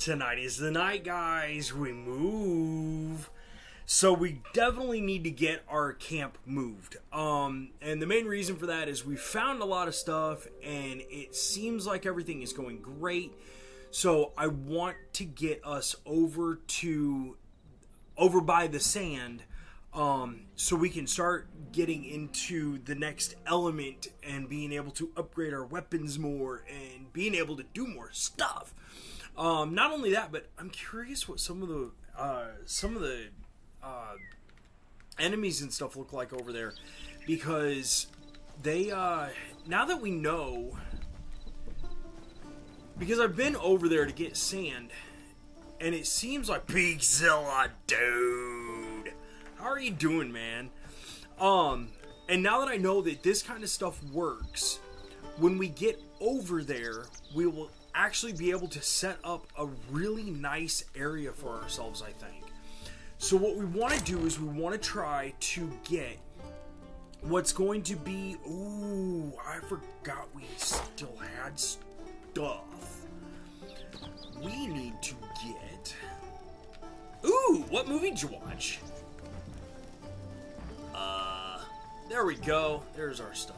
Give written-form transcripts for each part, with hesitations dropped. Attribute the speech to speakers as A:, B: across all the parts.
A: Tonight is the night, guys. We move. So we definitely need to get our camp moved. And the main reason for that is we found a lot of stuff and it seems like everything is going great. So I want to get us over by the sand, so we can start getting into the next element and being able to upgrade our weapons more and being able to do more stuff. Not only that, but I'm curious what some of the enemies and stuff look like over there, because they now that we know, because I've been over there to get sand and it seems like Peakzilla, dude, how are you doing, man? And now that I know that this kind of stuff works, when we get over there we will actually be able to set up a really nice area for ourselves, I think. So what we want to do is we want to try to get what's going to be... Ooh, I forgot we still had stuff. We need to get... Ooh, what movie did you watch? There we go. There's our stuff.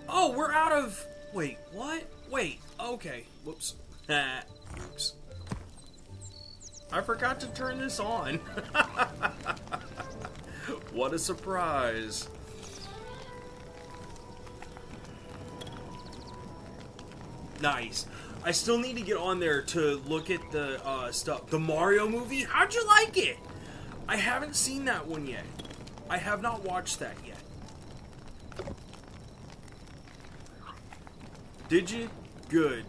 A: Oh, we're out of... Wait, what? Wait, okay. Whoops. Oops. I forgot to turn this on. What a surprise. Nice. I still need to get on there to look at the stuff. The Mario movie? How'd you like it? I haven't seen that one yet. I have not watched that yet. Did you? Good.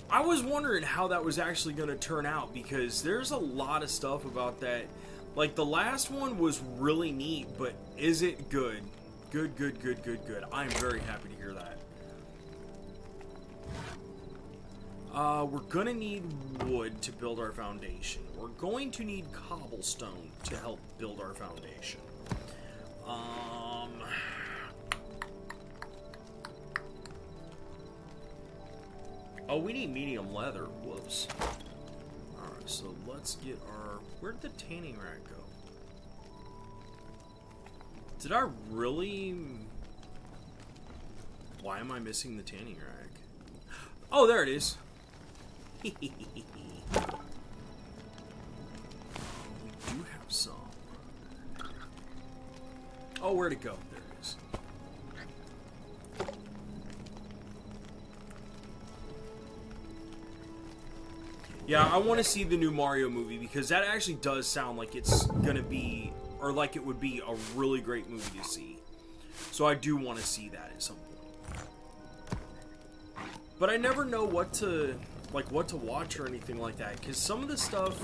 A: I was wondering how that was actually going to turn out, because there's a lot of stuff about that. Like, the last one was really neat, but is it good? Good. I'm very happy to hear that. We're going to need wood to build our foundation. We're going to need cobblestone to help build our foundation. Oh, we need medium leather. Whoops. Alright, so let's get our... Where'd the tanning rack go? Did I really... Why am I missing the tanning rack? Oh, there it is. We do have some. Oh, where'd it go? There it is. Yeah, I want to see the new Mario movie, because that actually does sound like it's gonna be, or like it would be a really great movie to see. So I do want to see that at some point. But I never know what to watch or anything like that, because some of the stuff,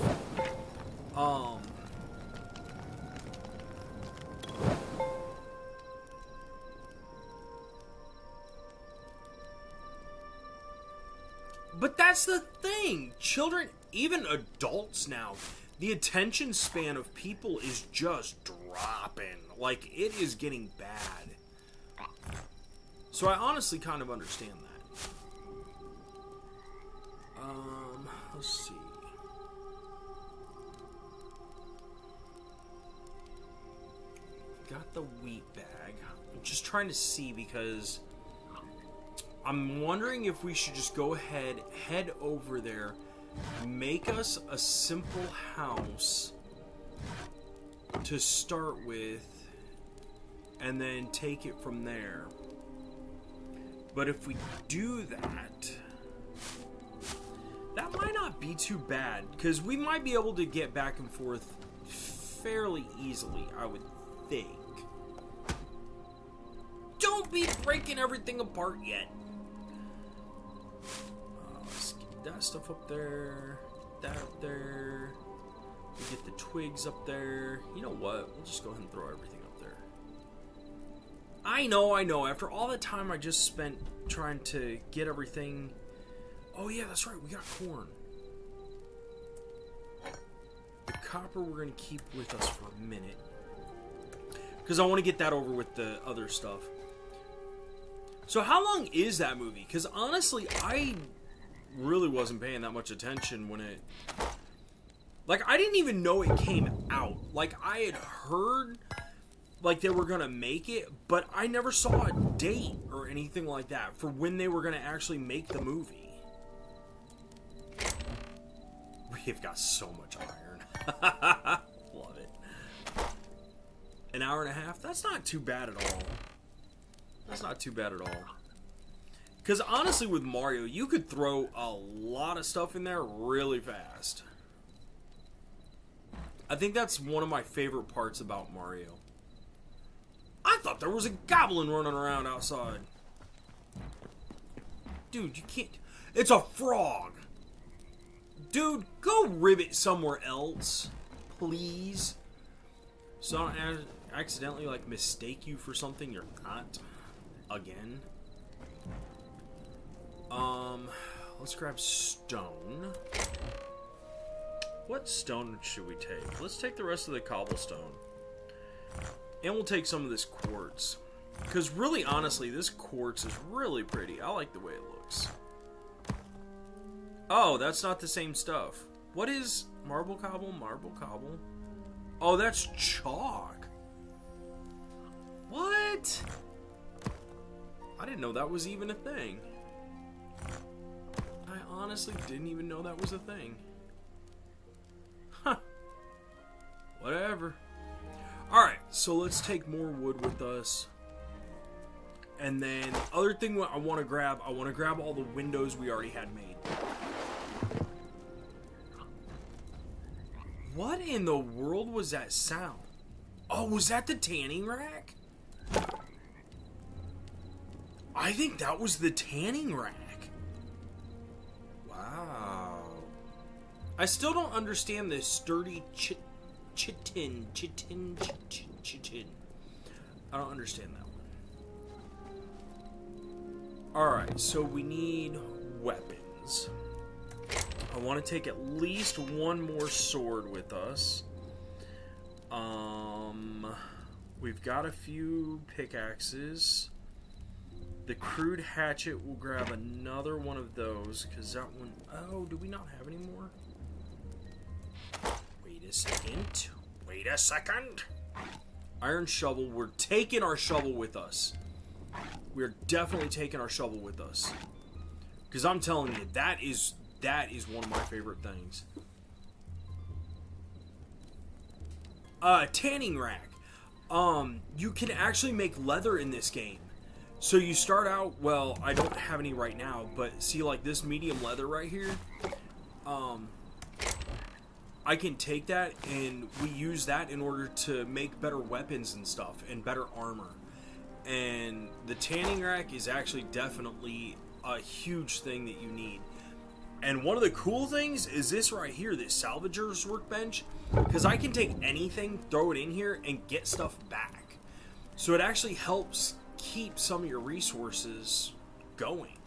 A: but that's the thing. Children, even adults now, the attention span of people is just dropping. Like, it is getting bad. So I honestly kind of understand that. Let's see. Got the wheat bag. I'm just trying to see, because I'm wondering if we should just go ahead, head over there, make us a simple house to start with, and then take it from there. But if we do that, that might not be too bad, because we might be able to get back and forth fairly easily, I would think. Don't be breaking everything apart yet. Let's get that stuff up there, that up there. We get the twigs up there. You know what? We'll just go ahead and throw everything up there. I know. After all the time I just spent trying to get everything... Oh yeah, that's right, we got corn. The copper we're going to keep with us for a minute, because I want to get that over with the other stuff. So how long is that movie? Because honestly, I really wasn't paying that much attention when it... Like, I didn't even know it came out. Like, I had heard, like, they were going to make it, but I never saw a date or anything like that for when they were going to actually make the movie. We've got so much iron. Love it. An hour and a half? That's not too bad at all. That's not too bad at all. Because honestly, with Mario, you could throw a lot of stuff in there really fast. I think that's one of my favorite parts about Mario. I thought there was a goblin running around outside. Dude, you can't... It's a frog! Dude, go ribbit somewhere else. Please. So I don't accidentally, like, mistake you for something you're not. Again. Let's grab stone. What stone should we take? Let's take the rest of the cobblestone. And we'll take some of this quartz. Because really, honestly, this quartz is really pretty. I like the way it looks. Oh, that's not the same stuff. What is marble cobble? Marble cobble? Oh, that's chalk. What? I didn't know that was even a thing. I honestly didn't even know that was a thing. Huh. Whatever. Alright, so let's take more wood with us. And then, other thing I want to grab all the windows we already had made. What in the world was that sound? Oh, was that the tanning rack? I think that was the tanning rack. Wow. I still don't understand this sturdy chitin. I don't understand that one. Alright, so we need weapons. I want to take at least one more sword with us. We've got a few pickaxes. The crude hatchet, we'll grab another one of those, because that one... Oh, do we not have any more? Wait a second. Wait a second. Iron shovel, we're taking our shovel with us. We're definitely taking our shovel with us. Because I'm telling you, that is one of my favorite things. Tanning rack. You can actually make leather in this game. So you start out, well, I don't have any right now, but see, like, this medium leather right here? I can take that, and we use that in order to make better weapons and stuff, and better armor. And the tanning rack is actually definitely a huge thing that you need. And one of the cool things is this right here, this salvager's workbench, because I can take anything, throw it in here, and get stuff back. So it actually helps keep some of your resources going.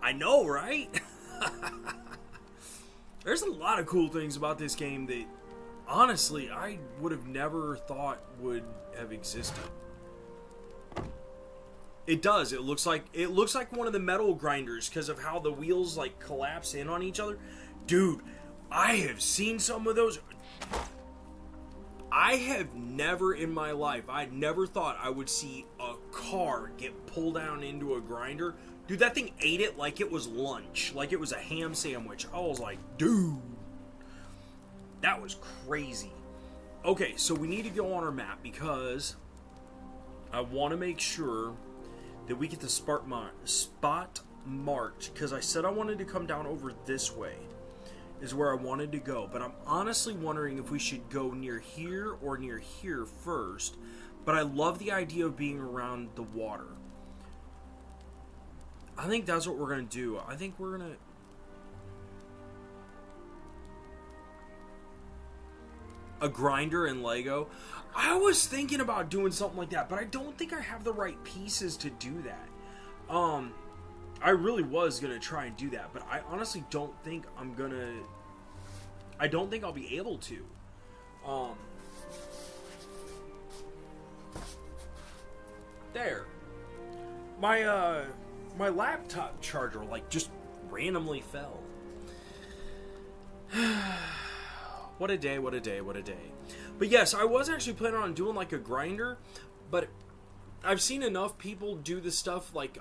A: I know, right? There's a lot of cool things about this game that, honestly, I would have never thought would have existed. It does. It looks like one of the metal grinders because of how the wheels like collapse in on each other. Dude, I have seen some of those. I have never in my life, I never thought I would see a car get pulled down into a grinder. Dude, that thing ate it like it was lunch, like it was a ham sandwich. I was like, dude, that was crazy. Okay, so we need to go on our map because I want to make sure that we get the spot marked, because I said I wanted to come down over this way is where I wanted to go, but I'm honestly wondering if we should go near here or near here first. But I love the idea of being around the water. I think that's what we're gonna do. I think we're gonna a grinder and Lego. I was thinking about doing something like that, but I don't think I have the right pieces to do that. I really was gonna try and do that, but I honestly don't think I don't think I'll be able to. There. my laptop charger, like, just randomly fell. What a day, what a day, what a day. But yes, I was actually planning on doing, like, a grinder, but I've seen enough people do the stuff like,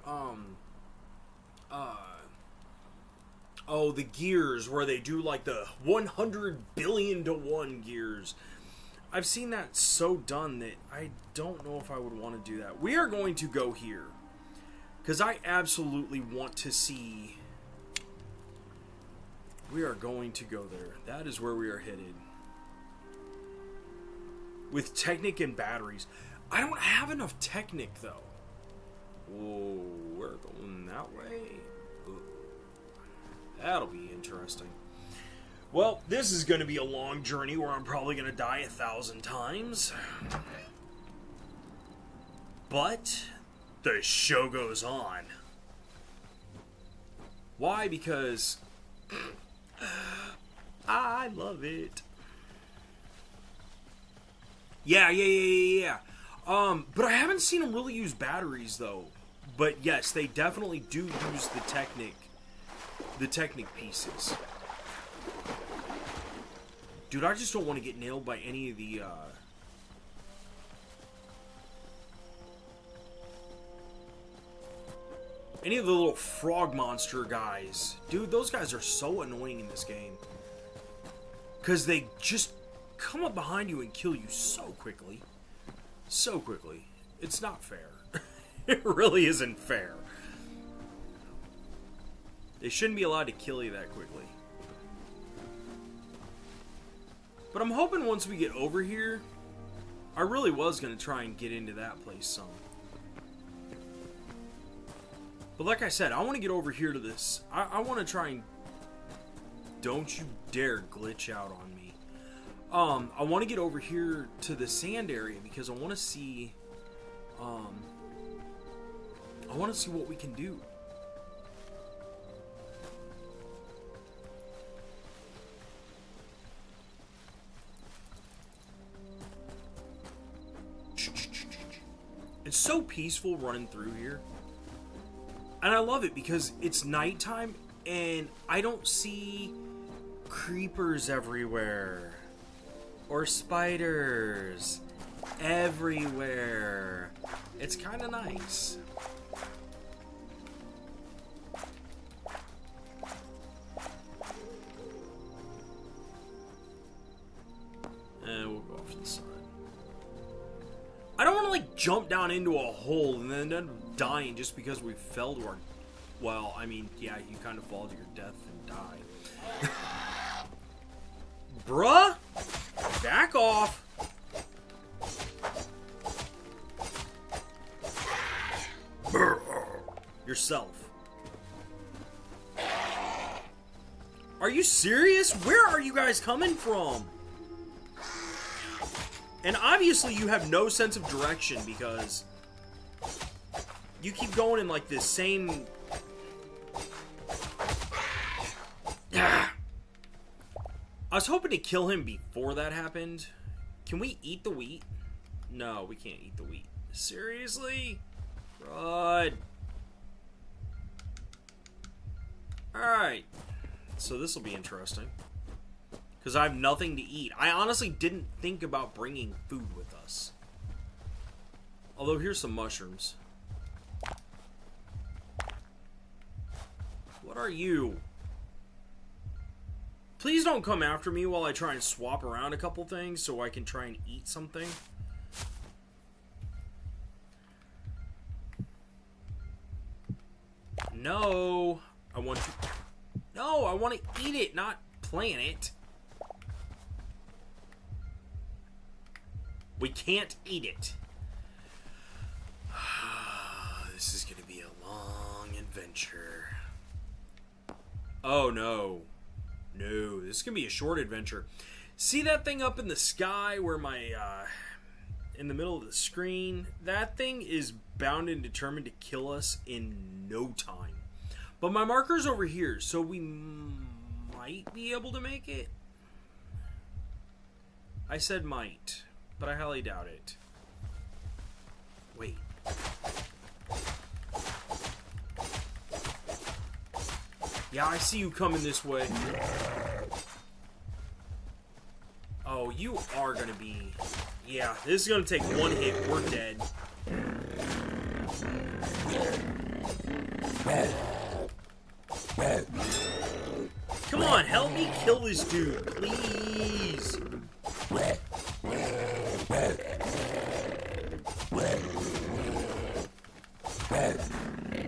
A: the gears, where they do, like, the 100 billion to 1 gears. I've seen that so done that I don't know if I would want to do that. We are going to go here, because I absolutely want to see... We are going to go there. That is where we are headed. With Technic and batteries. I don't have enough Technic, though. Whoa, we're going that way? Ooh. That'll be interesting. Well, this is going to be a long journey where I'm probably going to die 1,000 times. But the show goes on. Why? Because I love it. Yeah. But I haven't seen them really use batteries, though. But yes, they definitely do use the Technic pieces. Dude, I just don't want to get nailed by any of the, little frog monster guys. Dude, those guys are so annoying in this game. Because they just come up behind you and kill you so quickly. So quickly. It's not fair. It really isn't fair. They shouldn't be allowed to kill you that quickly. But I'm hoping once we get over here, I really was going to try and get into that place some. But like I said, I want to get over here to this. I want to try and... Don't you dare glitch out on me. I want to get over here to the sand area because I want to see... I want to see what we can do. It's so peaceful running through here. And I love it because it's nighttime and I don't see creepers everywhere. Or spiders everywhere. It's kind of nice. And we'll go off to the side. I don't want to, like, jump down into a hole and then end up dying just because we fell to our... Well, I mean, yeah, you kind of fall to your death and die. Bruh! Back off! Yourself. Are you serious? Where are you guys coming from? And obviously you have no sense of direction because you keep going in like this same... I was hoping to kill him before that happened. Can we eat the wheat? No, we can't eat the wheat. Seriously? Crud. Alright. So this will be interesting. Because I have nothing to eat. I honestly didn't think about bringing food with us. Although, here's some mushrooms. What are you? Please don't come after me while I try and swap around a couple things so I can try and eat something. No. I want to... No, I want to eat it, not plant it. We can't eat it. This is going to be a long adventure. Oh, no. No, this is going to be a short adventure. See that thing up in the sky where my, in the middle of the screen? That thing is bound and determined to kill us in no time. But my marker's over here, so we might be able to make it. I said might, but I highly doubt it. Wait. Yeah, I see you coming this way. Oh, you are gonna be... Yeah, this is gonna take one hit. We're dead. Come on, help me kill this dude, please.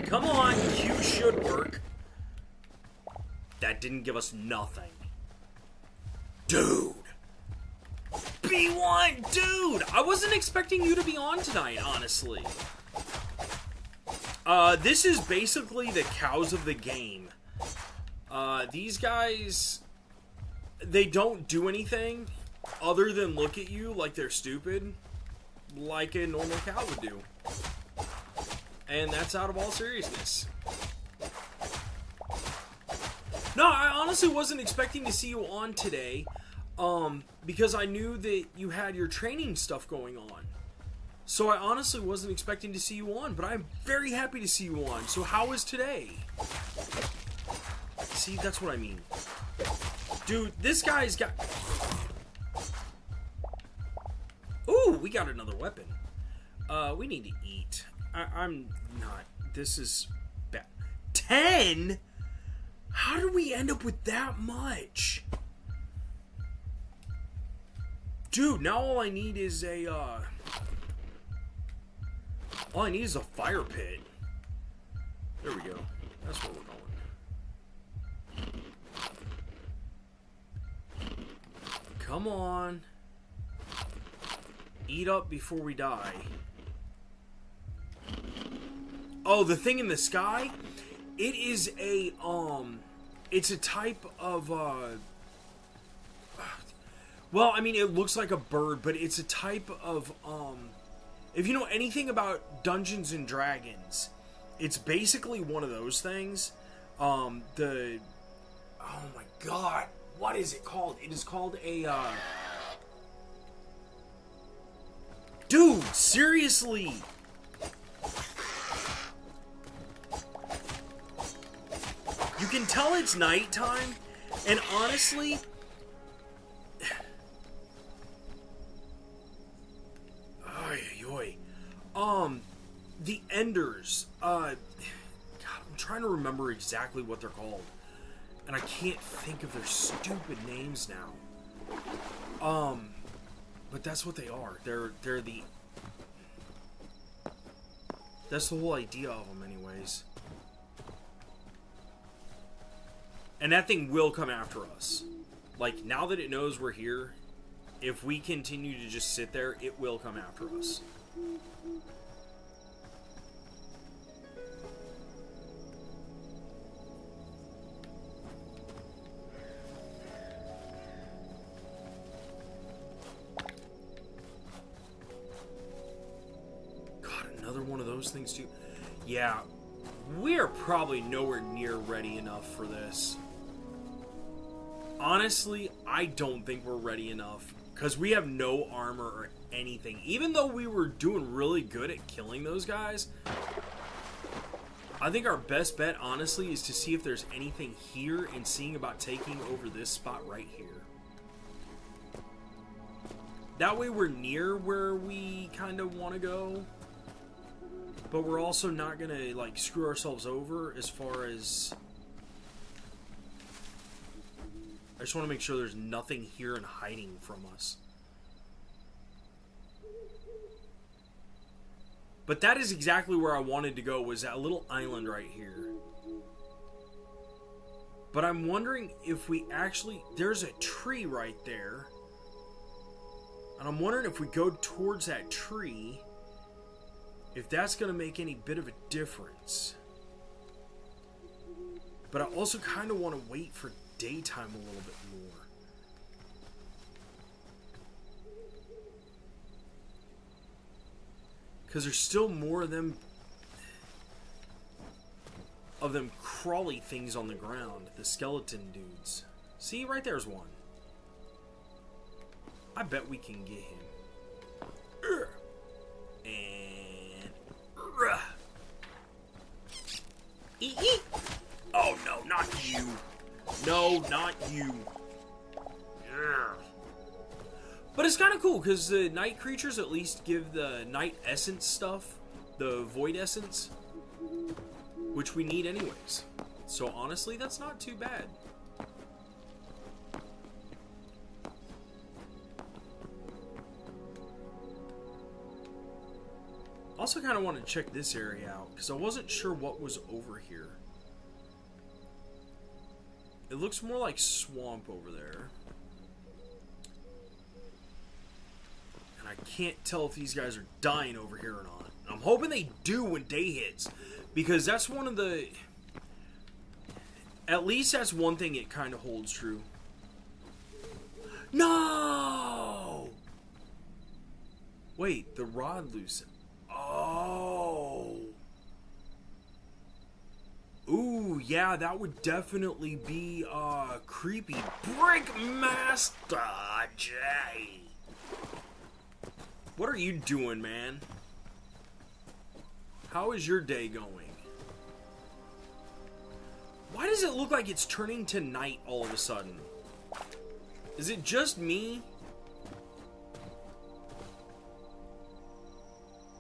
A: Come on, Q should work. That didn't give us nothing. Dude. B1, dude! I wasn't expecting you to be on tonight, honestly. This is basically the cows of the game. These guys, they don't do anything other than look at you like they're stupid, like a normal cow would do. And that's out of all seriousness. No, I honestly wasn't expecting to see you on today, because I knew that you had your training stuff going on. So I honestly wasn't expecting to see you on, but I'm very happy to see you on. So how is today? See, that's what I mean. Dude, this guy's got... Ooh, we got another weapon. We need to eat. I'm not... This is bad. 10? How did we end up with that much? Dude, now all I need is a, all I need is a fire pit. There we go. That's where we're going. Come on. Eat up before we die. Oh, the thing in the sky? It is a, it's a type of, well, I mean, it looks like a bird, but it's a type of, if you know anything about Dungeons and Dragons, it's basically one of those things. Oh my god, what is it called? It is called a, dude, seriously! You can tell it's nighttime, and honestly... The Enders, God, I'm trying to remember exactly what they're called, and I can't think of their stupid names now. But that's what they are. They're the... That's the whole idea of them, anyways. And that thing will come after us. Like, now that it knows we're here, if we continue to just sit there, it will come after us. God, another one of those things too. Yeah, we're probably nowhere near ready enough for this. Honestly, I don't think we're ready enough. Because we have no armor or anything. Even though we were doing really good at killing those guys, I think our best bet, honestly, is to see if there's anything here and seeing about taking over this spot right here. That way we're near where we kind of want to go. But we're also not going to, like, screw ourselves over as far as... I just want to make sure there's nothing here and hiding from us. But that is exactly where I wanted to go, was that little island right here. But I'm wondering if we actually... There's a tree right there. And I'm wondering if we go towards that tree, if that's going to make any bit of a difference. But I also kind of want to wait for daytime a little bit more. Because there's still more of them crawly things on the ground. The skeleton dudes. See, right there's one. I bet we can get him. And... Eat. Oh no, not you. No, not you. Yeah. But it's kind of cool, because the night creatures at least give the night essence stuff, the void essence, which we need anyways. So honestly, that's not too bad. Also kind of want to check this area out, because I wasn't sure what was over here. It looks more like swamp over there. And I can't tell if these guys are dying over here or not. I'm hoping they do when day hits, because that's one of the... At least that's one thing it kind of holds true. No! Wait, the rod loosened. Oh. Ooh, yeah, that would definitely be creepy. Brickmaster J. What are you doing, man? How is your day going? Why does it look like it's turning to night all of a sudden? Is it just me?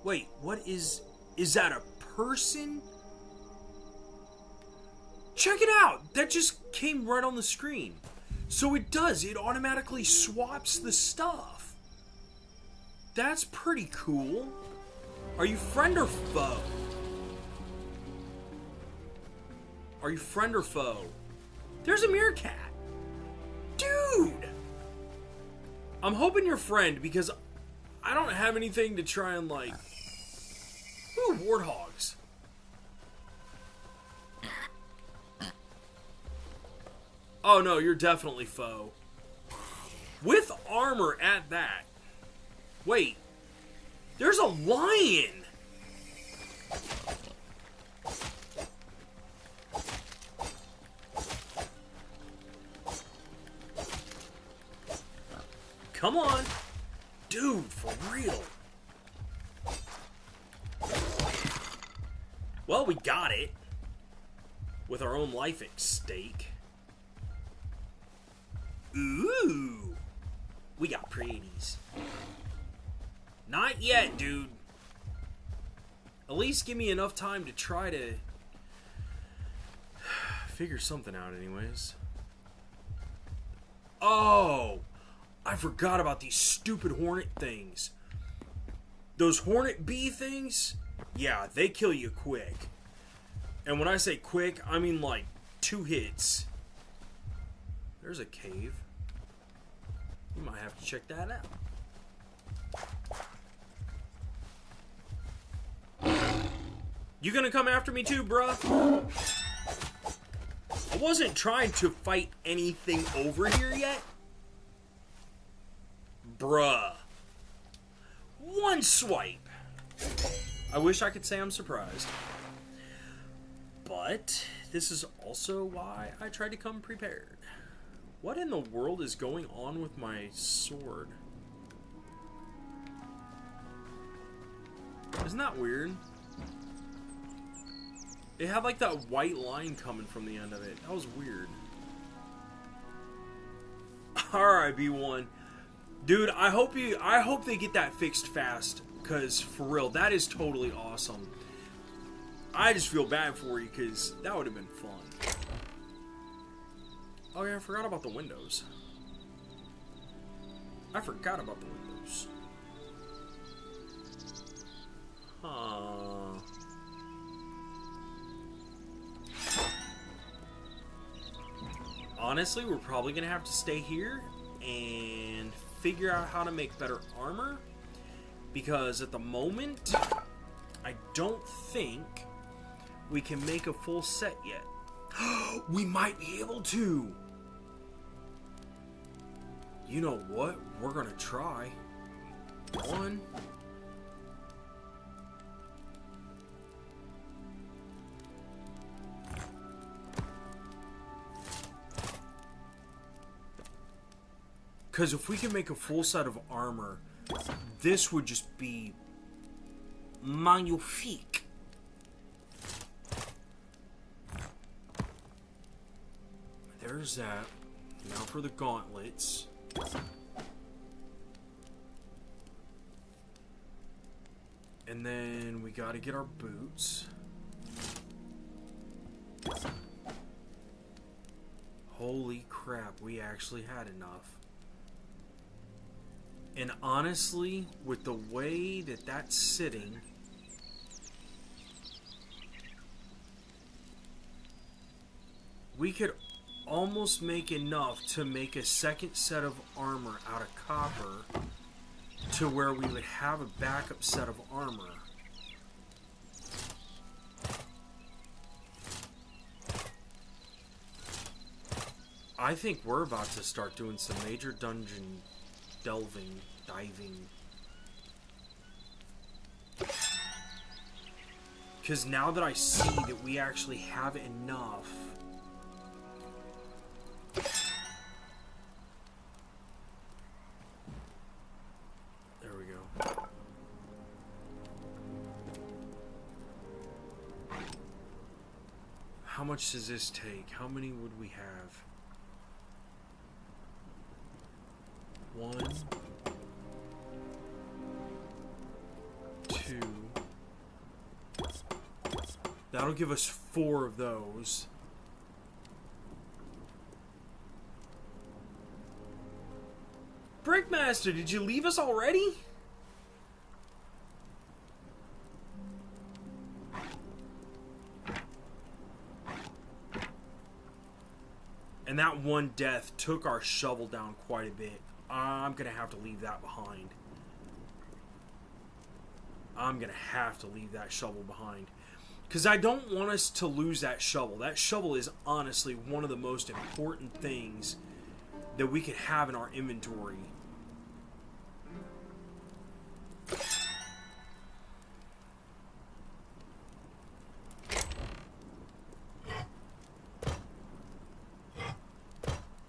A: Wait, what is that a person? Check it out! That just came right on the screen. So it does, it automatically swaps the stuff. That's pretty cool. Are you friend or foe? Are you friend or foe? There's a meerkat. Dude! I'm hoping you're friend, because I don't have anything to try and like... Ooh, warthogs. Oh no, you're definitely foe. With armor at that. Wait. There's a lion! Come on. Dude, for real. Well, we got it. With our own life at stake. Ooh. We got pretties. Not yet, dude. At least give me enough time to try to figure something out anyways. Oh, I forgot about these stupid hornet things. Those hornet bee things, yeah, they kill you quick. And when I say quick, I mean like 2 hits. There's a cave. You might have to check that out. You gonna come after me too, bruh? I wasn't trying to fight anything over here yet. Bruh. One swipe. I wish I could say I'm surprised. But this is also why I tried to come prepared. What in the world is going on with my sword? Isn't that weird? It had like that white line coming from the end of it. That was weird. Alright, B1. Dude, I hope they get that fixed fast. Because, for real, that is totally awesome. I just feel bad for you, because that would have been fun. Oh yeah, I forgot about the windows. I forgot about the windows. Huh. Honestly, we're probably going to have to stay here and figure out how to make better armor. Because at the moment, I don't think we can make a full set yet. We might be able to. You know what? We're going to try. 1. Because if we can make a full set of armor, this would just be magnifique. there's that. Now for the gauntlets. And then we gotta get our boots. Holy crap, we actually had enough. And honestly, with the way that that's sitting, we could almost make enough to make a second set of armor out of copper to where we would have a backup set of armor. I think we're about to start doing some major dungeon diving. Because now that I see that we actually have enough, there we go. How much does this take? How many would we have? 1, 2. That'll give us 4 of those. Brickmaster, did you leave us already? And that one death took our shovel down quite a bit. I'm gonna have to leave that behind. I'm gonna have to leave that shovel behind. Because I don't want us to lose that shovel. That shovel is honestly one of the most important things that we could have in our inventory.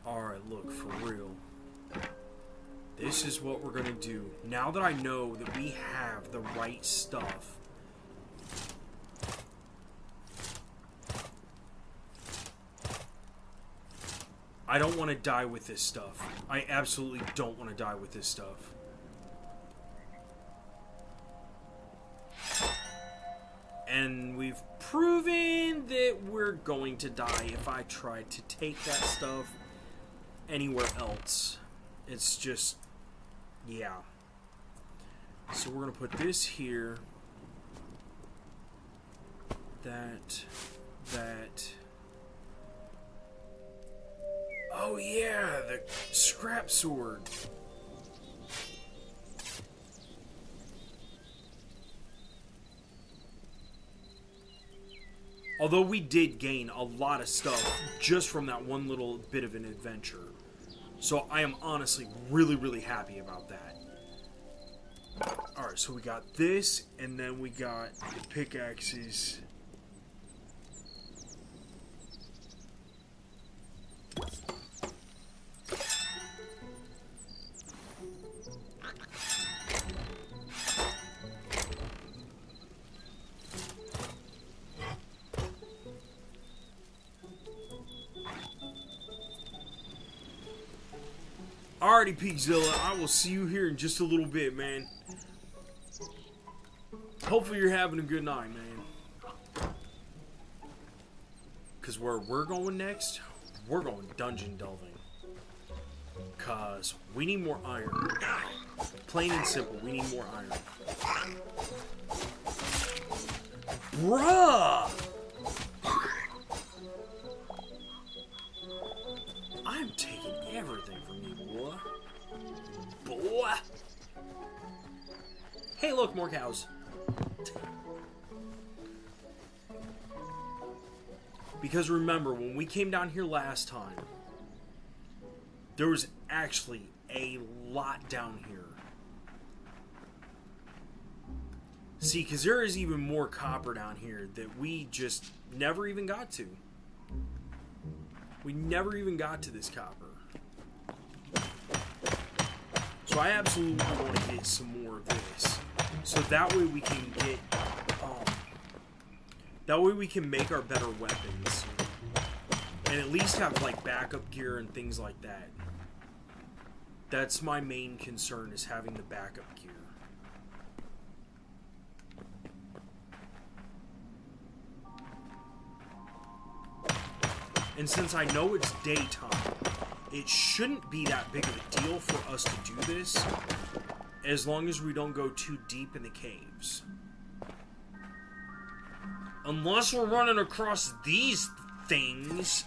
A: Alright, look, for real. This is what we're going to do. Now that I know that we have the right stuff, I don't want to die with this stuff. I absolutely don't want to die with this stuff. And we've proven that we're going to die if I try to take that stuff anywhere else. It's just, yeah. So we're going to put this here. That. Oh yeah, the scrap sword. Although we did gain a lot of stuff just from that one little bit of an adventure. So I am honestly really, really happy about that. Alright, so we got this, and then we got the pickaxes. Alrighty, Peakzilla, I will see you here in just a little bit, man. Hopefully you're having a good night, man. Because where we're going next, we're going dungeon delving. Because we need more iron. Plain and simple, we need more iron. Bruh! I'm taking everything from you, boy. Boy! Hey, look, more cows. Because remember, when we came down here last time, there was actually a lot down here. See, because there is even more copper down here that we just never even got to. We never even got to this copper. So I absolutely want to get some more of this. So that way we can get... that way we can make our better weapons. And at least have, like, backup gear and things like that. That's my main concern, is having the backup gear. And since I know it's daytime, it shouldn't be that big of a deal for us to do this, as long as we don't go too deep in the caves. Unless we're running across these things.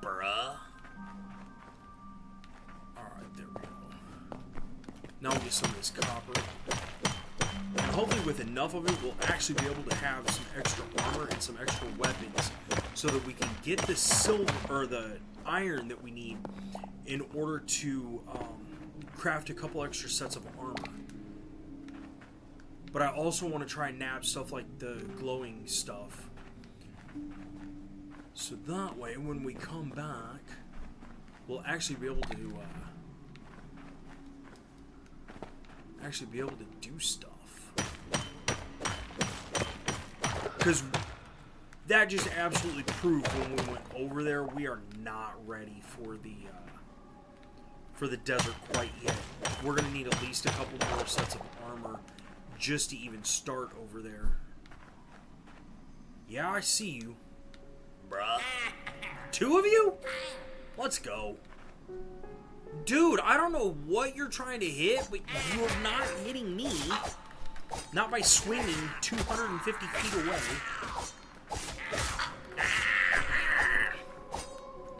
A: Bruh. Alright, there we go. Now we'll get some of this copper. And hopefully with enough of it, we'll actually be able to have some extra armor and some extra weapons so that we can get the silver, or the iron that we need in order to craft a couple extra sets of armor. But I also want to try and nab stuff like the glowing stuff. So that way, when we come back, we'll actually be able to do stuff. Because that just absolutely proved when we went over there, we are not ready for the desert quite yet. We're going to need at least a couple more sets of armor just to even start over there. Yeah, I see you. Bruh. 2 of you? Let's go. Dude, I don't know what you're trying to hit, but you're not hitting me. Not by swinging 250 feet away.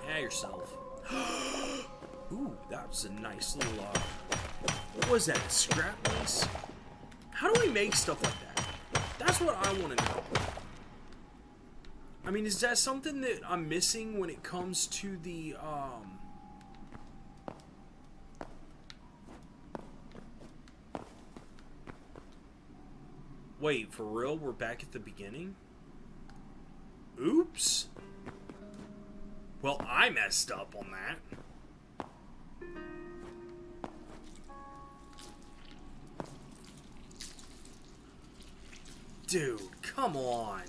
A: Yeah, yourself. Ooh, that was a nice little, what was that, a scrap piece? How do we make stuff like that? That's what I want to know. I mean, is that something that I'm missing when it comes to the, Wait, for real? We're back at the beginning? Oops. Well, I messed up on that. Dude, come on.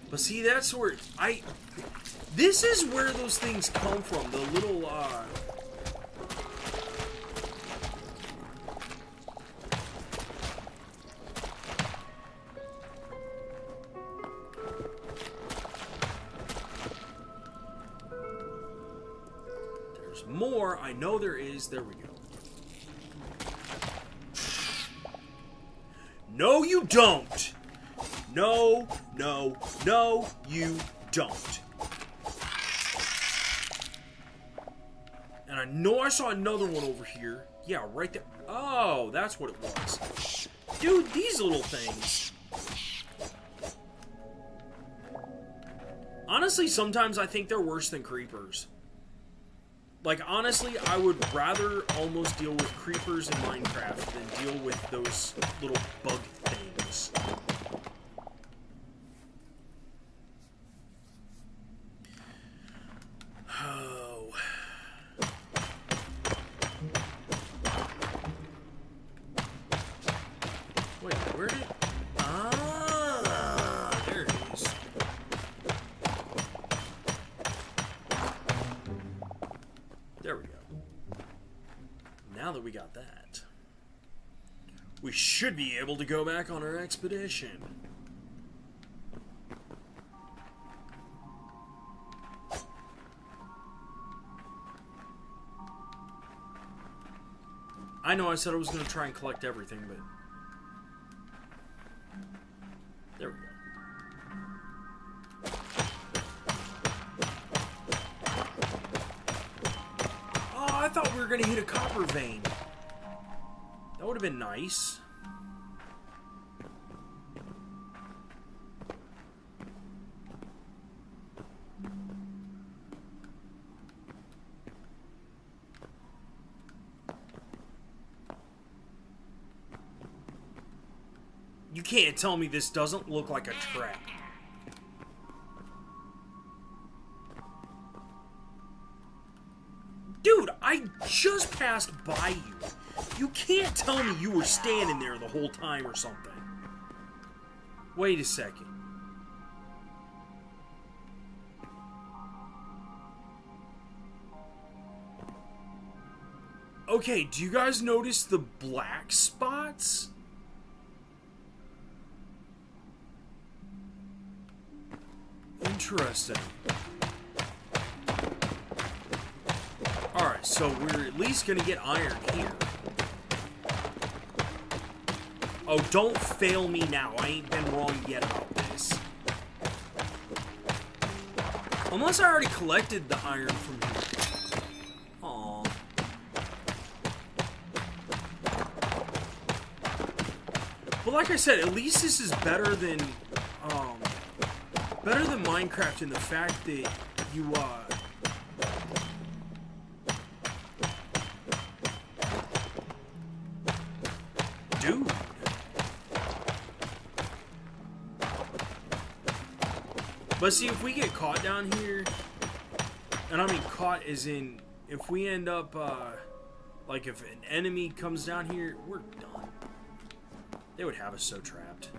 A: But see, that's where this is where those things come from. The little, There's more. I know there is. There we go. No, you don't. No, no, no, you don't. And I know I saw another one over here. Yeah, right there. Oh, that's what it was. Dude, these little things. Honestly, sometimes I think they're worse than creepers. Like, honestly, I would rather almost deal with creepers in Minecraft than deal with those little bug things. Oh. Wait, where did... Ah, there it is. There we go. Now that we got that, we should be able to go back on our expedition. I know I said I was going to try and collect everything, but... There we go. Oh, I thought we were going to hit a copper vein. That would have been nice. You can't tell me this doesn't look like a trap. just passed by you. You can't tell me you were standing there the whole time or something. Wait a second. Okay, do you guys notice the black spots? Interesting. Alright, so we're at least gonna get iron here. Oh, don't fail me now. I ain't been wrong yet about this. Unless I already collected the iron from here. Aww. But like I said, at least this is better than Minecraft in the fact that you, dude. But see, if we get caught down here, and I mean caught as in, if we end up, like if an enemy comes down here, we're done. They would have us so trapped.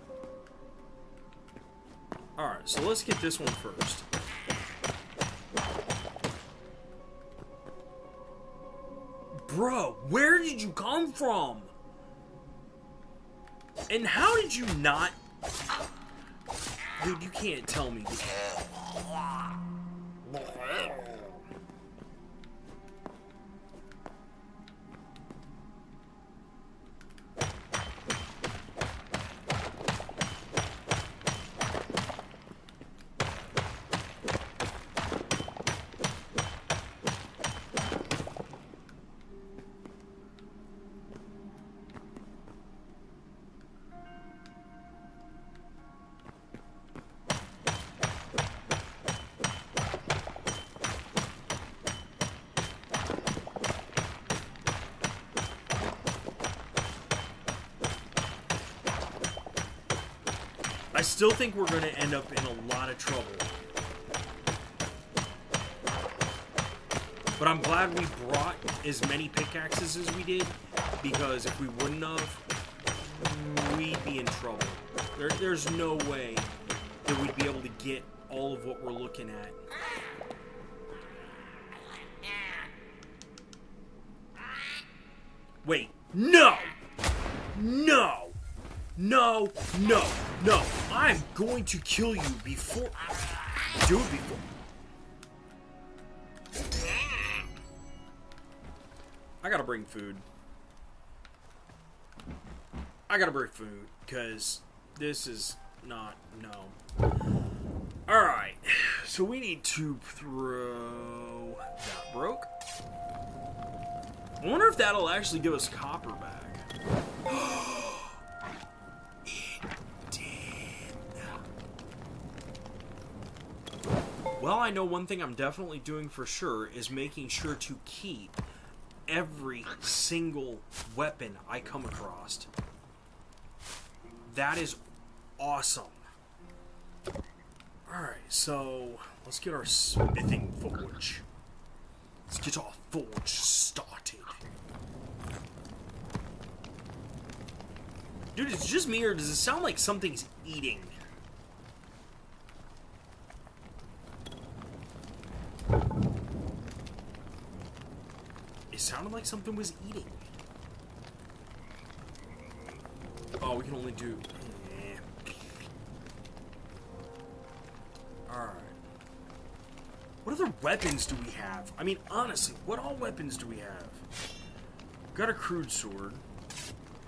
A: Alright, so let's get this one first. Bro, where did you come from? And how did you not... Dude, you can't tell me. I still think we're going to end up in a lot of trouble. But I'm glad we brought as many pickaxes as we did, because if we wouldn't have, we'd be in trouble. There's no way that we'd be able to get all of what we're looking at. Wait, no! No! No, no, no. I'm going to kill you before... Do it before... I gotta bring food. I gotta bring food, because this is not... No. Alright, so we need to throw... That broke. I wonder if that'll actually give us copper back. Well, I know one thing I'm definitely doing for sure is making sure to keep every single weapon I come across. That is awesome. Alright, so let's get our smithing forge. Let's get our forge started. Dude, is it just me, or does it sound like something's eating? It sounded like something was eating. Oh, we can only do... Alright. What other weapons do we have? I mean, honestly, what all weapons do we have? Got a crude sword.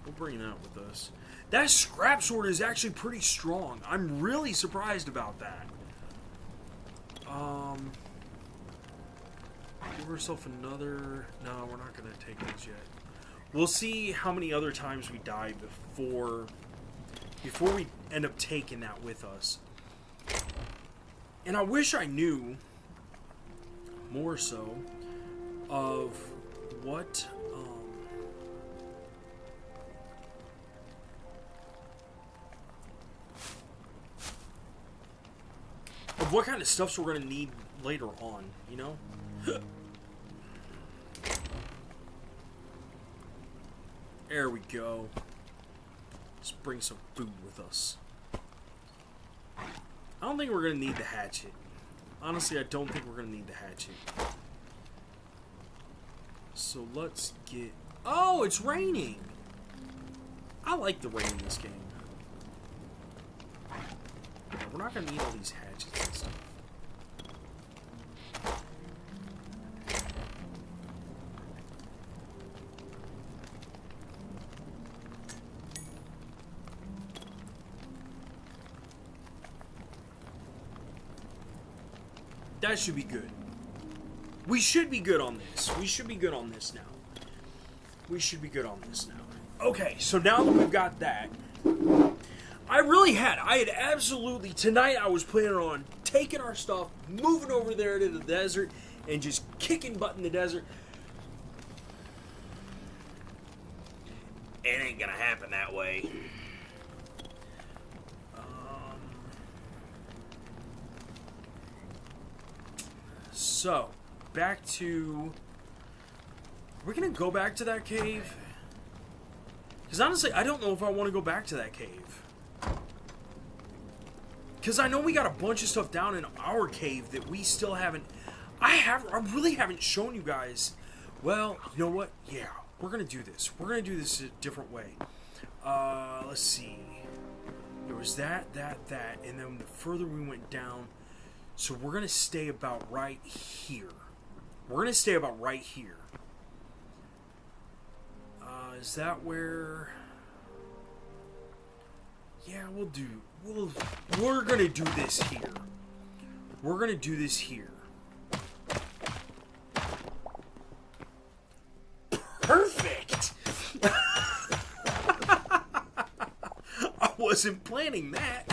A: We'll bring that with us. That scrap sword is actually pretty strong. I'm really surprised about that. Give ourselves another... No, we're not going to take those yet. We'll see how many other times we die before we end up taking that with us. And I wish I knew more so of what... of what kind of stuffs we're going to need later on, you know? There we go. Let's bring some food with us. I don't think we're going to need the hatchet. Honestly, I don't think we're going to need the hatchet. So let's get... Oh, it's raining! I like the rain in this game. We're not going to need all these hatchets and stuff. That should be good. We should be good on this. We should be good on this now. We should be good on this now. Okay, so now that we've got that, I had absolutely, tonight I was planning on taking our stuff, moving over there to the desert, and just kicking butt in the desert. It ain't gonna happen that way. So, back to... We're going to go back to that cave? Because honestly, I don't know if I want to go back to that cave. Because I know we got a bunch of stuff down in our cave that we still haven't... I really haven't shown you guys. Well, you know what? Yeah, we're going to do this. We're going to do this a different way. Let's see. There was that, and then the further we went down... So we're going to stay about right here. We're going to stay about right here. Is that where... Yeah, we're going to do this here. We're going to do this here. Perfect! I wasn't planning that.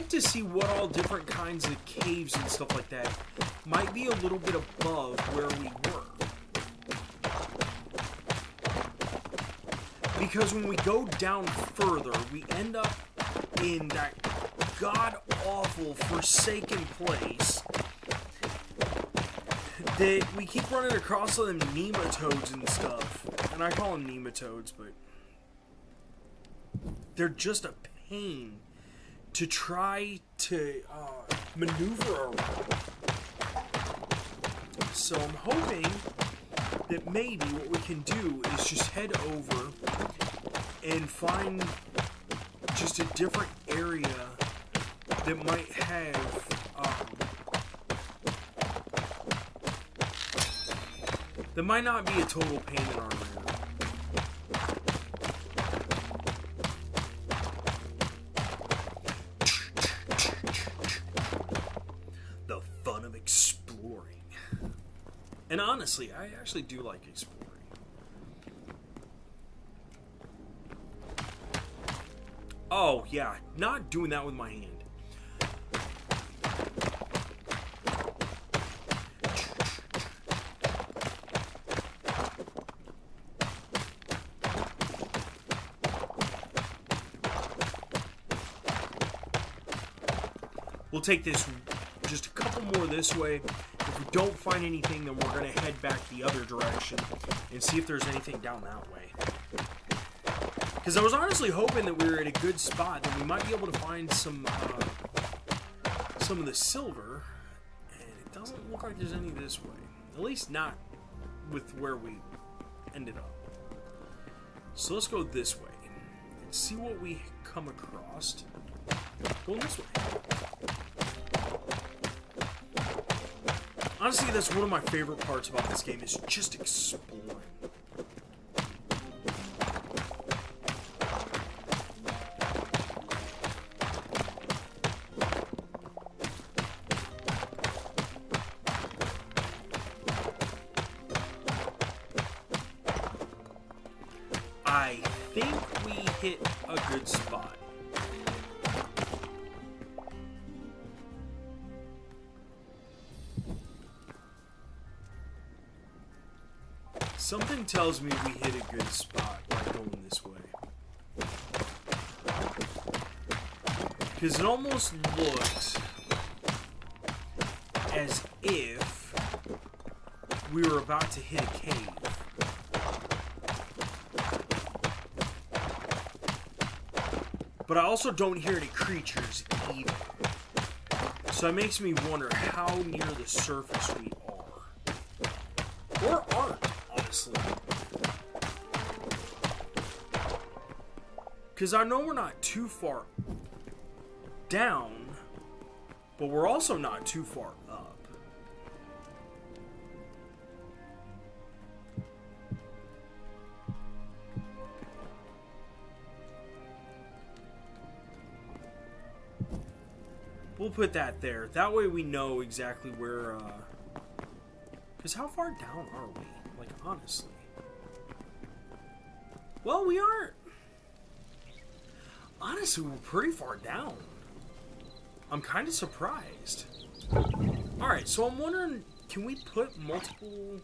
A: To see what all different kinds of caves and stuff like that might be a little bit above where we were. Because when we go down further, we end up in that god-awful, forsaken place that we keep running across all them nematodes and stuff. And I call them nematodes, but they're just a pain to try to maneuver around. So I'm hoping that maybe what we can do is just head over and find just a different area that might have that might not be a total pain in our rear. And honestly, I actually do like exploring. Oh, yeah. Not doing that with my hand. We'll take this just a couple more this way. If we don't find anything, then we're going to head back the other direction and see if there's anything down that way. Because I was honestly hoping that we were at a good spot, that we might be able to find some of the silver, and it doesn't look like there's any this way. At least not with where we ended up. So let's go this way and see what we come across. Going this way. Honestly, that's one of my favorite parts about this game, is just exploring. I think we hit a good spot. Something tells me we hit a good spot by going this way. Because it almost looked as if we were about to hit a cave. But I also don't hear any creatures either. So that makes me wonder how near the surface we are. Or aren't, honestly. Because I know we're not too far down, but we're also not too far up. We'll put that there. That way we know exactly where, because how far down are we? Like, honestly. Well, we aren't. Honestly, we're pretty far down. I'm kind of surprised. Alright, so I'm wondering, can we put multiple...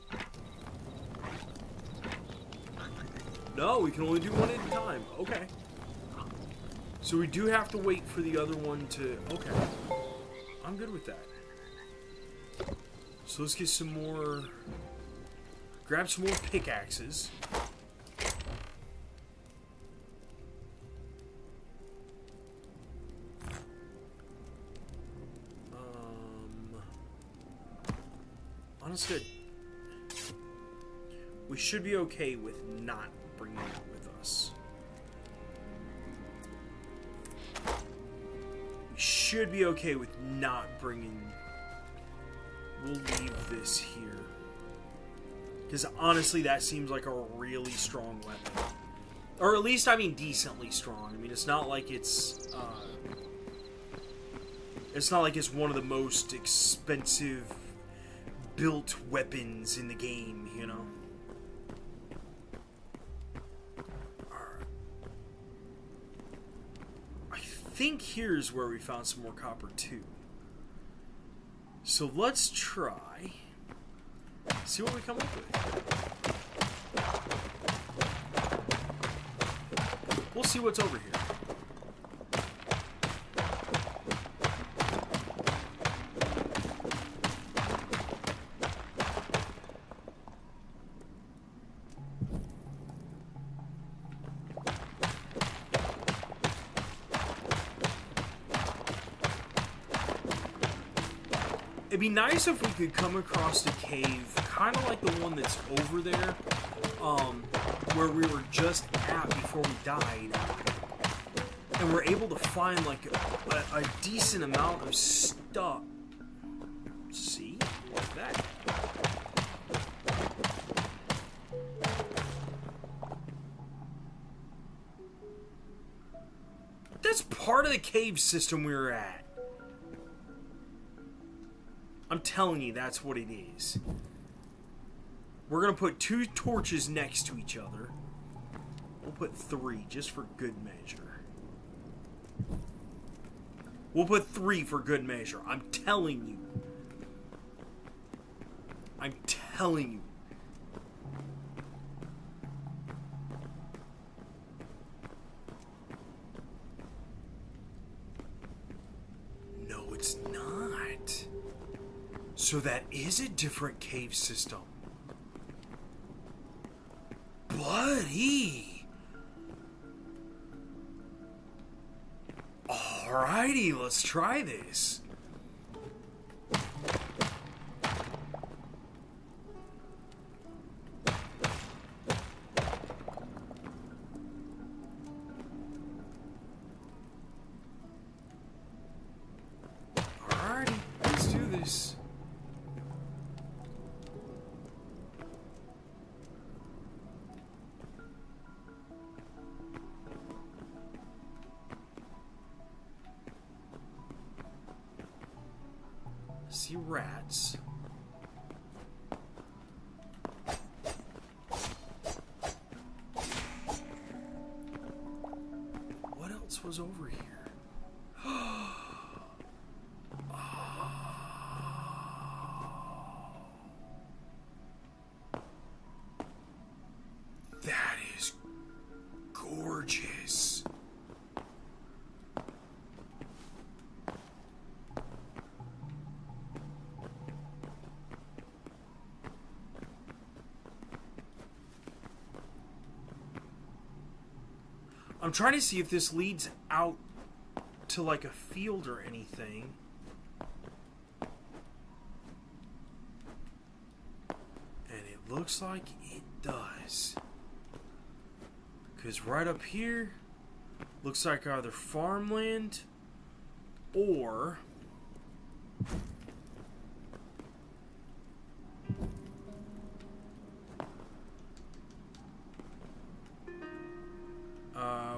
A: No, we can only do one at a time. Okay. So we do have to wait for the other one to... Okay. I'm good with that. So let's get some more... Grab some more pickaxes. Honestly, we should be okay with not bringing it with us. We should be okay with not bringing... We'll leave this here. Because honestly, that seems like a really strong weapon. Or at least, I mean, decently strong. I mean, it's not like it's... it's not like it's one of the most expensive built weapons in the game, you know? Alright. I think here's where we found some more copper too. So let's try. See what we come up with. We'll see what's over here. It'd be nice if we could come across the cave, kind of like the one that's over there, where we were just at before we died, and we're able to find like a decent amount of stuff. See? Like that. That's part of the cave system we were at. I'm telling you, that's what it is. We're going to put 2 torches next to each other. We'll put 3, just for good measure. We'll put 3 for good measure. I'm telling you. I'm telling you. No, it's not. So that is a different cave system. Buddy! Alrighty, let's try this. Alrighty, let's do this. See rats. What else was over here? That is gorgeous. I'm trying to see if this leads out to like a field or anything. And it looks like it does. Because right up here looks like either farmland or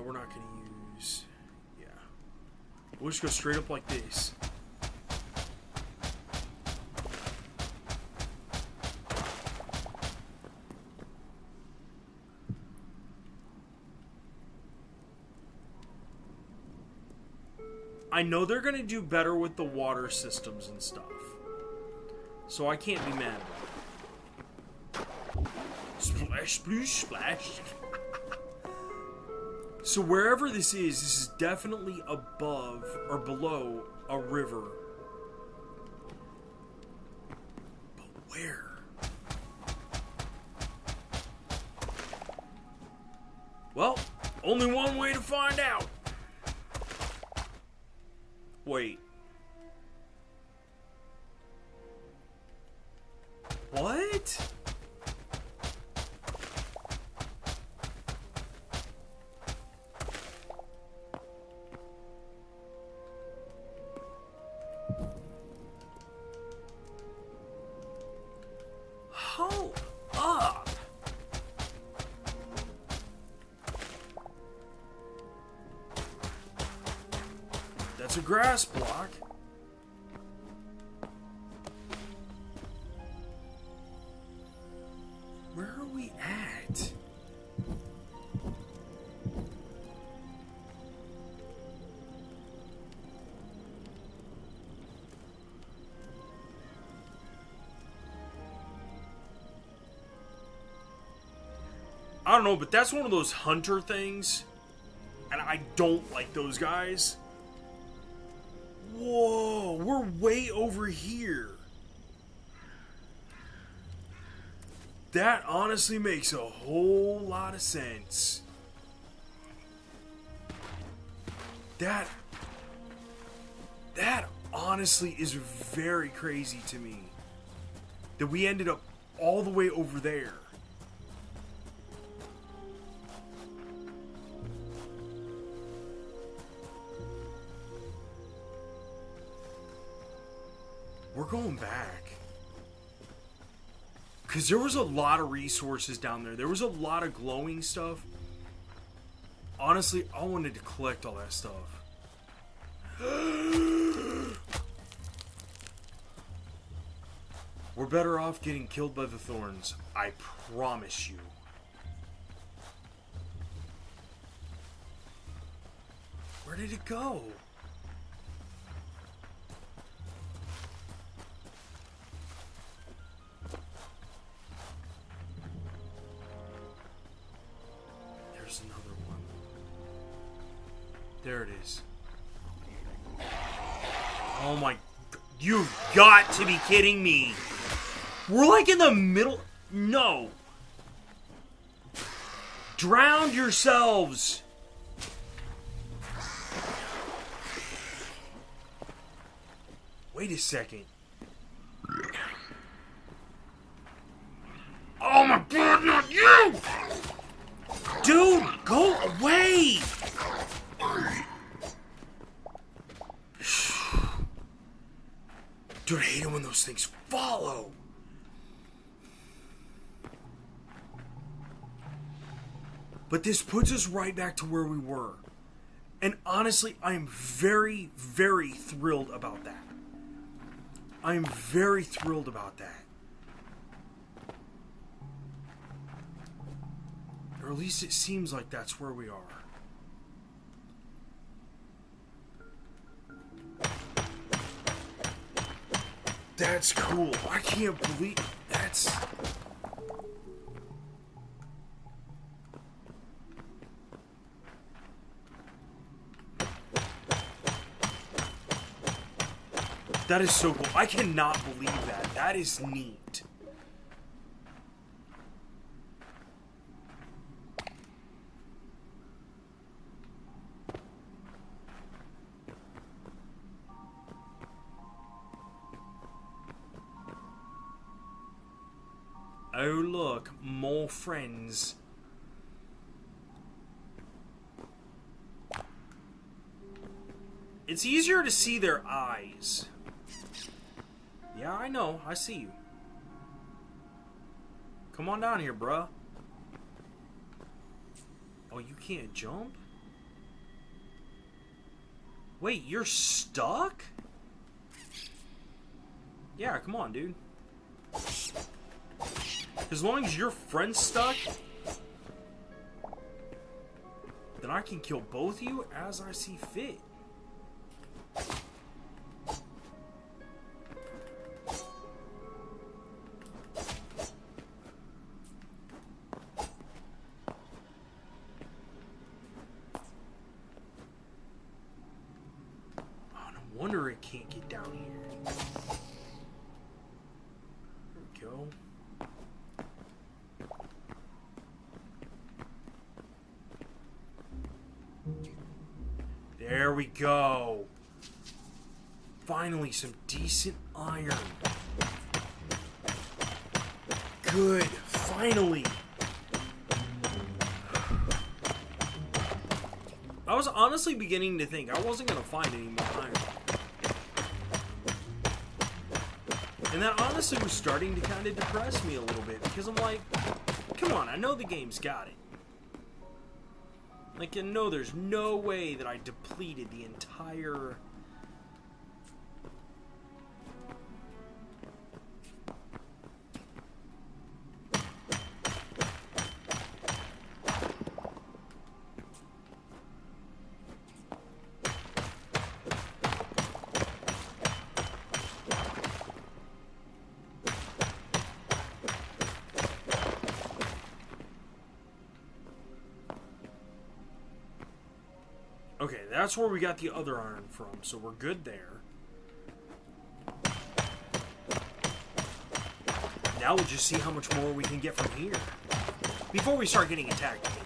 A: we're not going to use, yeah. We'll just go straight up like this. I know they're going to do better with the water systems and stuff. So I can't be mad about it. Splash, sploosh, splash. So wherever this is definitely above or below a river. But where? Well, only one way to find out. Wait. What? Hold up. That's a grass block. Where are we at? I don't know, but that's one of those hunter things. And I don't like those guys. Whoa, we're way over here. That honestly makes a whole lot of sense. That honestly is very crazy to me. That we ended up all the way over there. We're going back. Because there was a lot of resources down there. There was a lot of glowing stuff. Honestly, I wanted to collect all that stuff. We're better off getting killed by the thorns. I promise you. Where did it go? Another one. There it is. Oh my... You've got to be kidding me. We're like in the middle... No. Drown yourselves. Wait a second. Oh my god, not you! Dude, go away! Dude, I hate it when those things follow. But this puts us right back to where we were. And honestly, I am very, very thrilled about that. I am very thrilled about that. Or at least it seems like that's where we are. That's cool. I can't believe that's... That is so cool. I cannot believe that. That is neat. look, more friends. It's easier to see their eyes. Yeah, I know. I see you. Come on down here, bruh. Oh, you can't jump? Wait, you're stuck? Yeah, come on, dude. As long as your friend's stuck, then I can kill both of you as I see fit. Oh, no wonder it can't get down here. There we go. There we go. Finally, some decent iron. Good. Finally. I was honestly beginning to think I wasn't going to find any more iron. And that honestly was starting to kind of depress me a little bit. Because I'm like, come on, I know the game's got it. Like, I know there's no way that I depleted the entire... Okay, that's where we got the other iron from, so we're good there. Now we'll just see how much more we can get from here. Before we start getting attacked again.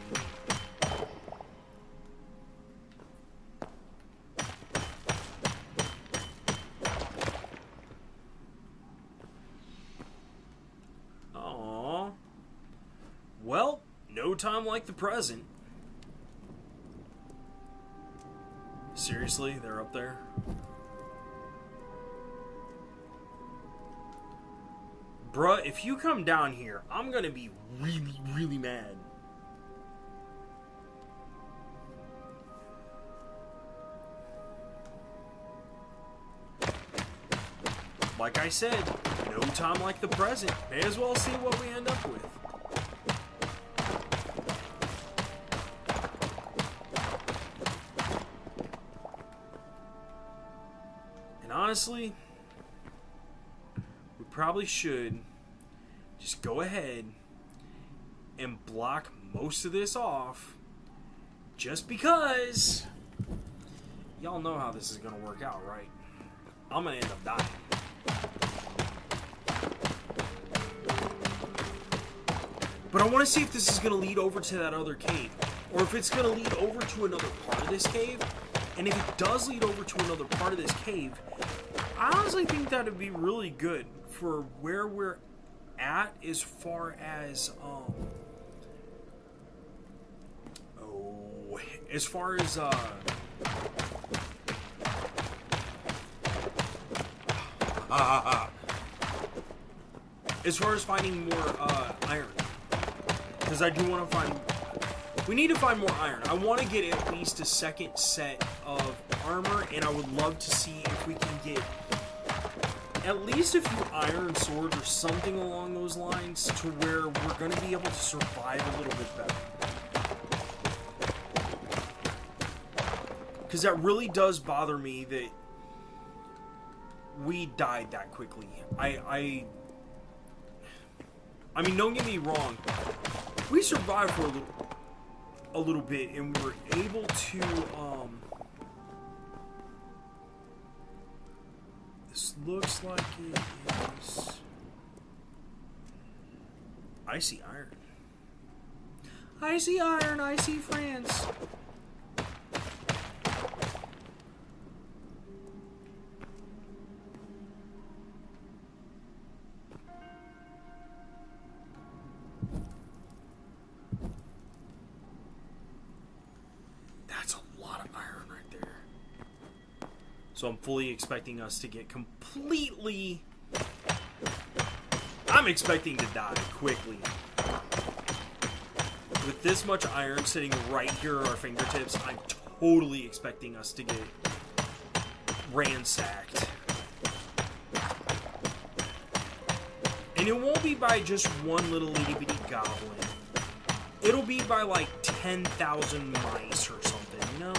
A: Aww. Well, no time like the present. Seriously? They're up there? Bruh, if you come down here, I'm gonna be really, really mad. Like I said, no time like the present. May as well see what we end up with. Honestly, we probably should just go ahead and block most of this off just because y'all know how this is going to work out, right? I'm going to end up dying. But I want to see if this is going to lead over to that other cave, or if it's going to lead over to another part of this cave. And if it does lead over to another part of this cave, I honestly think that would be really good for where we're at as far as, as far as finding more, iron. Because I do want to find... We need to find more iron. I want to get at least a second set of armor, and I would love to see if we can get at least a few iron swords or something along those lines to where we're going to be able to survive a little bit better. Because that really does bother me that we died that quickly. I mean, don't get me wrong. We survived for a little bit, and we're able to, this looks like it is, I see iron. I see iron, I see friends. lot of iron right there. So I'm fully expecting us to get completely... I'm expecting to die quickly. With this much iron sitting right here at our fingertips, I'm totally expecting us to get ransacked. And it won't be by just one little itty-bitty goblin. It'll be by like 10,000 mice or something, you know?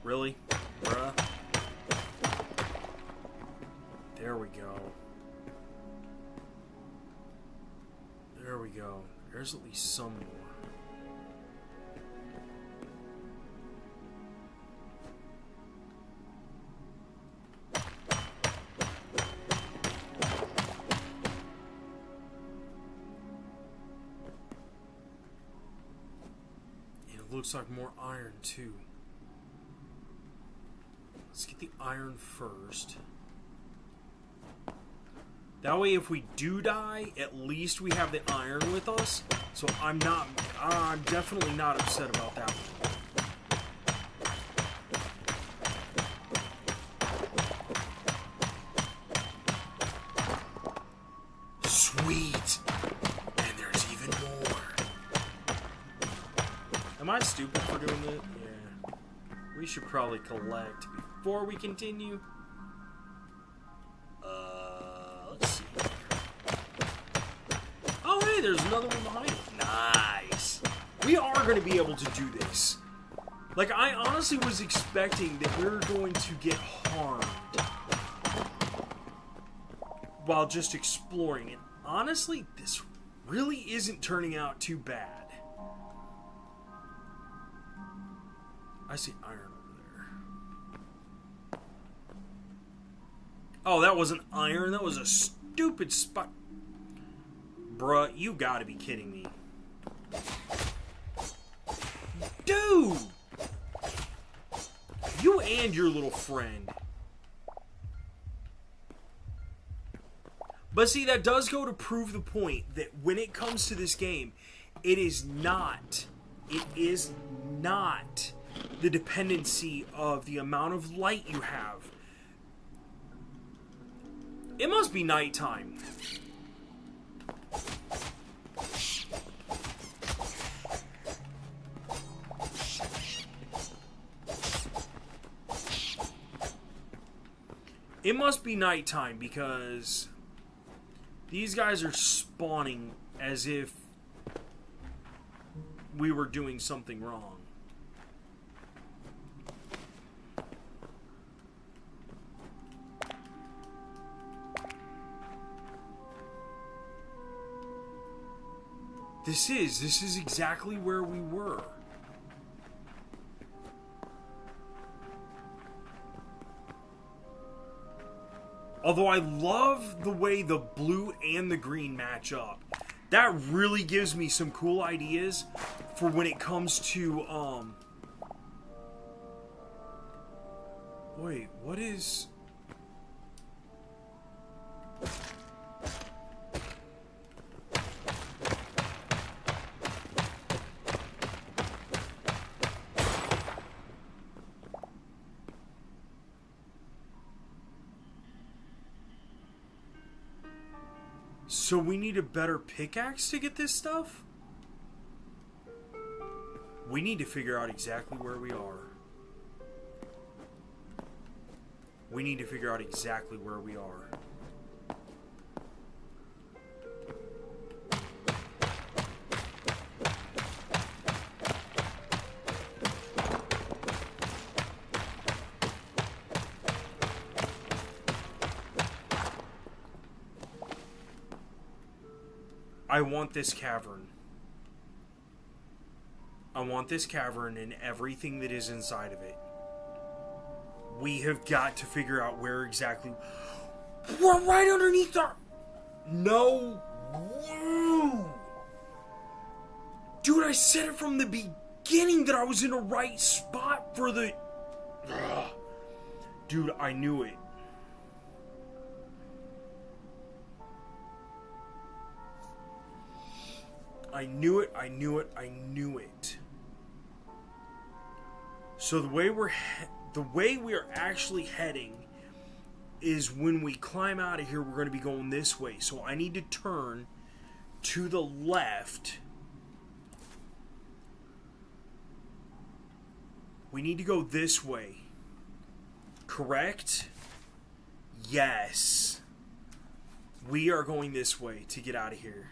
A: Really? Bruh? There we go. There we go. There's at least some more. And it looks like more iron too. Let's get the iron first. That way, if we do die, at least we have the iron with us. So I'm definitely not upset about that one. Sweet! And there's even more. Am I stupid for doing that? Yeah. We should probably collect before we continue. There's another one behind it. Nice. We are going to be able to do this. Like, I honestly was expecting that we were going to get harmed while just exploring it. Honestly, this really isn't turning out too bad. I see iron over there. Oh, that wasn't iron. That was a stupid spot. Bruh, you gotta be kidding me. Dude! You and your little friend. But see, that does go to prove the point that when it comes to this game, it is not the dependency of the amount of light you have. It must be nighttime. It must be nighttime because these guys are spawning as if we were doing something wrong. This is exactly where we were. Although I love the way the blue and the green match up. That really gives me some cool ideas for when it comes to, wait, what is... So we need a better pickaxe to get this stuff? We need to figure out exactly where we are. We need to figure out exactly where we are. I want this cavern. I want this cavern and everything that is inside of it. We have got to figure out where exactly... We're right underneath our... No. Dude, I said it from the beginning that I was in the right spot for the... Dude, I knew it. I knew it, I knew it, I knew it. So the way we are actually heading is when we climb out of here, we're going to be going this way. So I need to turn to the left. We need to go this way. Correct? Yes. We are going this way to get out of here.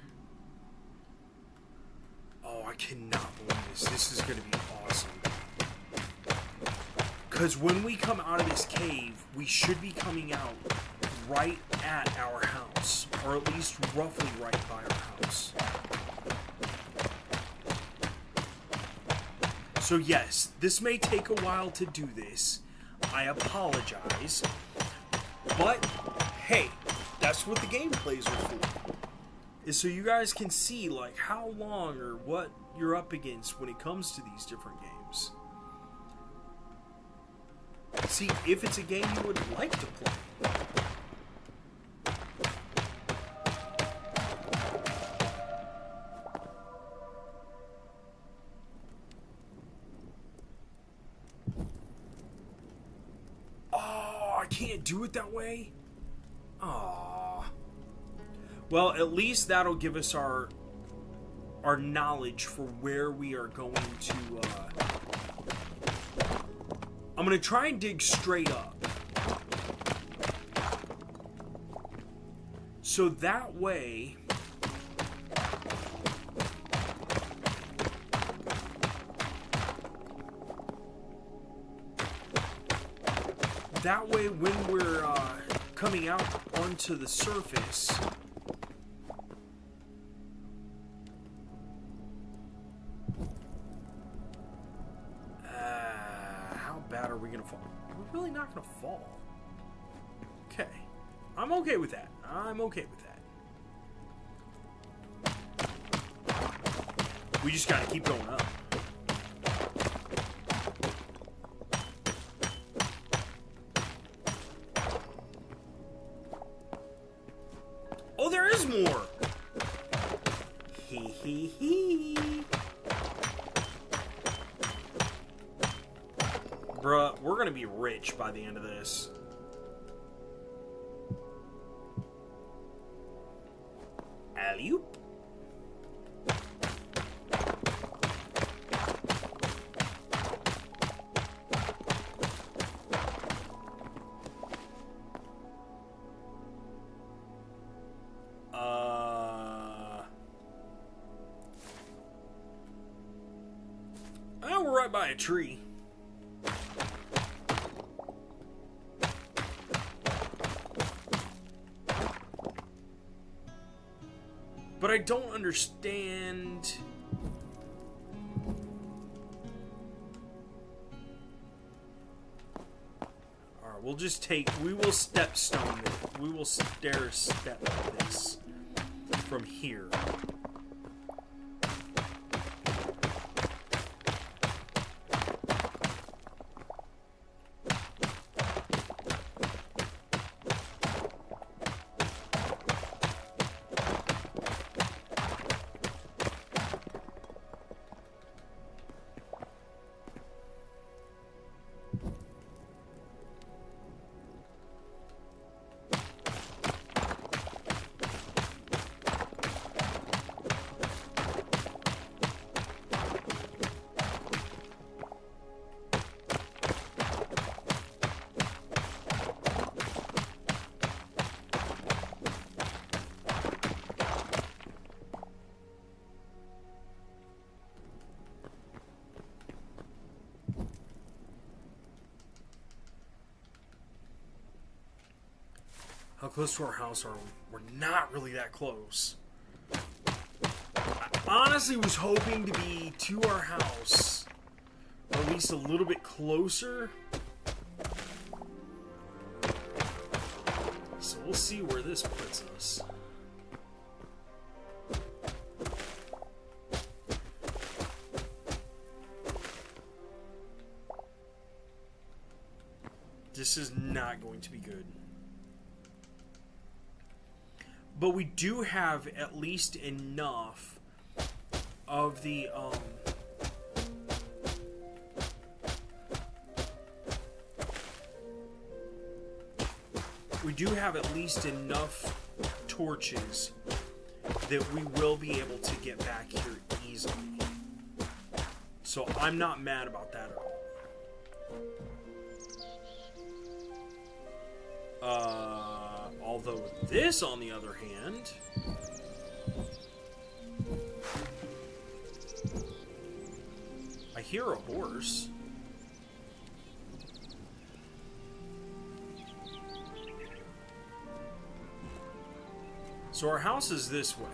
A: Oh, I cannot believe this. This is going to be awesome. Because when we come out of this cave, we should be coming out right at our house. Or at least roughly right by our house. So yes, this may take a while to do this. I apologize. But, hey, that's what the gameplays are for. Is so you guys can see, like, how long or what you're up against when it comes to these different games. See if it's a game you would like to play. Oh, I can't do it that way? Aww. Well, at least that'll give us our knowledge for where we are going to... I'm going to try and dig straight up. So that way... That way when we're coming out onto the surface... bad are we gonna fall? We're really not gonna fall. Okay. I'm okay with that. I'm okay with that. We just gotta keep going up. Oh, there is more! Hee hee hee. Bruh, we're gonna be rich by the end of this. Alley-oop. We're right by a tree. But I don't understand. Alright, we'll just take... We will stepstone it. We will stair step this from here. How close to our house are we? We're not really that close. I honestly was hoping to be to our house, or at least a little bit closer. So we'll see where this puts us. This is not going to be good. But we do have at least enough of the, we do have at least enough torches that we will be able to get back here easily. So I'm not mad about that at all. Although this, on the other hand, I hear a horse. So our house is this way.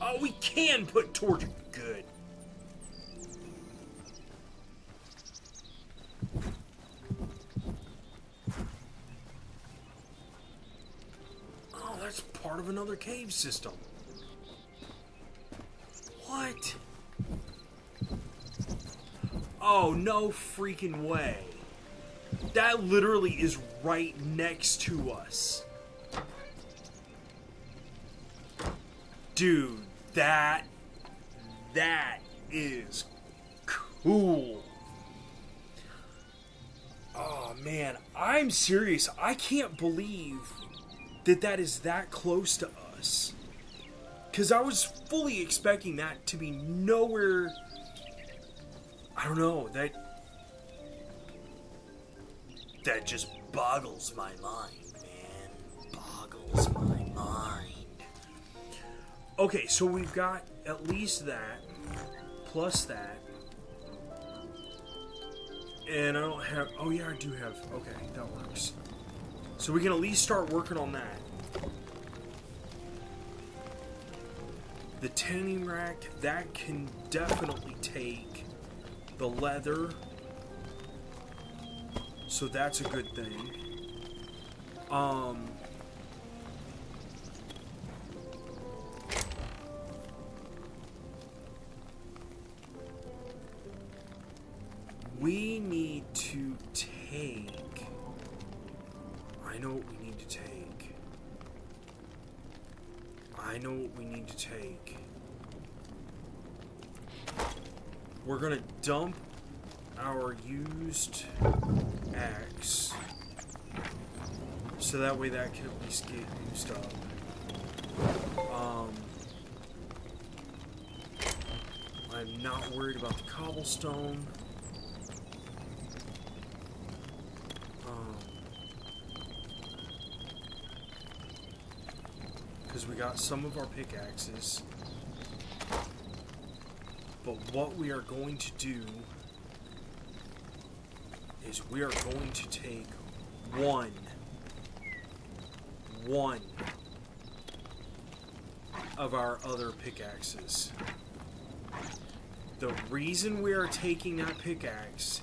A: Oh, we can put torch. Good. Oh, that's part of another cave system. What? Oh, no freaking way. That literally is right next to us. Dude, that is cool. Oh, man. I'm serious. I can't believe that is that close to us. Because I was fully expecting that to be nowhere... I don't know, that just boggles my mind, man. Boggles my mind. Okay, so we've got at least that, plus that. And I don't have... Oh, yeah, I do have... Okay, that works. So we can at least start working on that. The tanning rack, that can definitely take the leather. So that's a good thing. We need to take... I know what we need to take. I know what we need to take. We're gonna dump our used axe, so that way that can at least get used up. I'm not worried about the cobblestone. Because we got some of our pickaxes. But what we are going to do is we are going to take one of our other pickaxes. The reason we are taking that pickaxe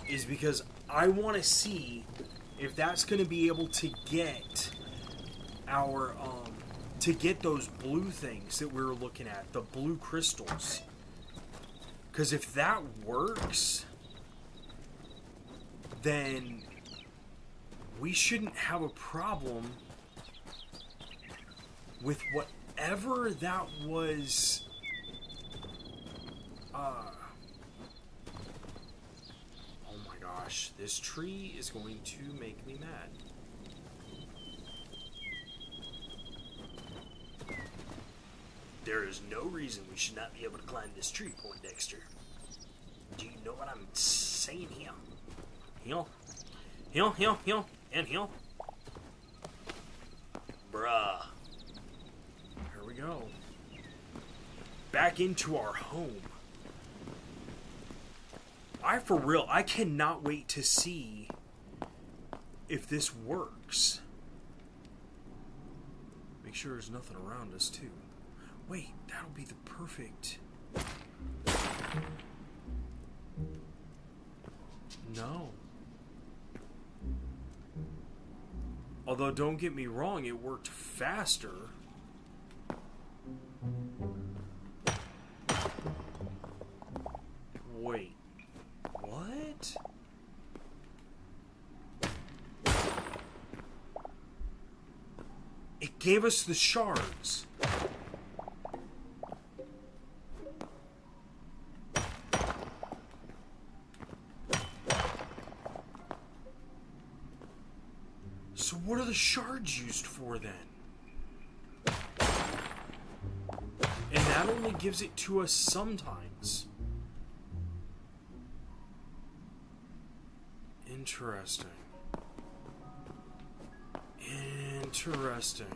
A: is because I want to see if that's going to be able to get our, to get those blue things that we were looking at, the blue crystals. Because if that works, then we shouldn't have a problem with whatever that was. Oh my gosh, this tree is going to make me mad. There is no reason we should not be able to climb this tree, Poindexter. Do you know what I'm saying here? Heal. Heal, heal, heal, and heal. Bruh. Here we go. Back into our home. For real, I cannot wait to see if this works. Make sure there's nothing around us, too. Wait, that'll be the perfect... No. Although, don't get me wrong, it worked faster. Wait. What? It gave us the shards. So what are the shards used for then? And that only gives it to us sometimes. Interesting. Interesting.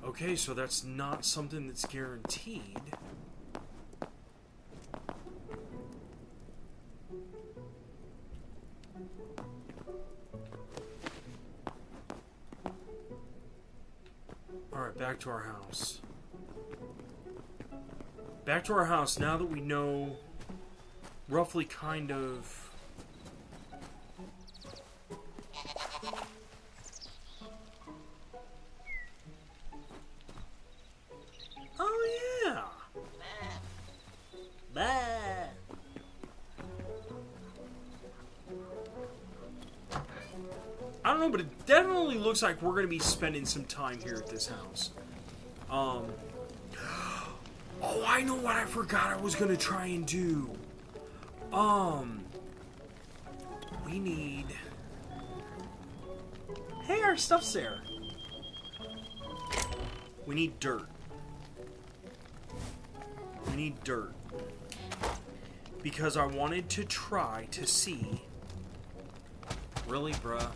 A: Okay, so that's not something that's guaranteed. Alright, back to our house. Back to our house now that we know roughly kind of... Oh yeah! I don't know, but it definitely looks like we're going to be spending some time here at this house. Oh, I know what I forgot I was going to try and do. We need... Hey, our stuff's there. We need dirt. We need dirt. Because I wanted to try to see... Really, bruh?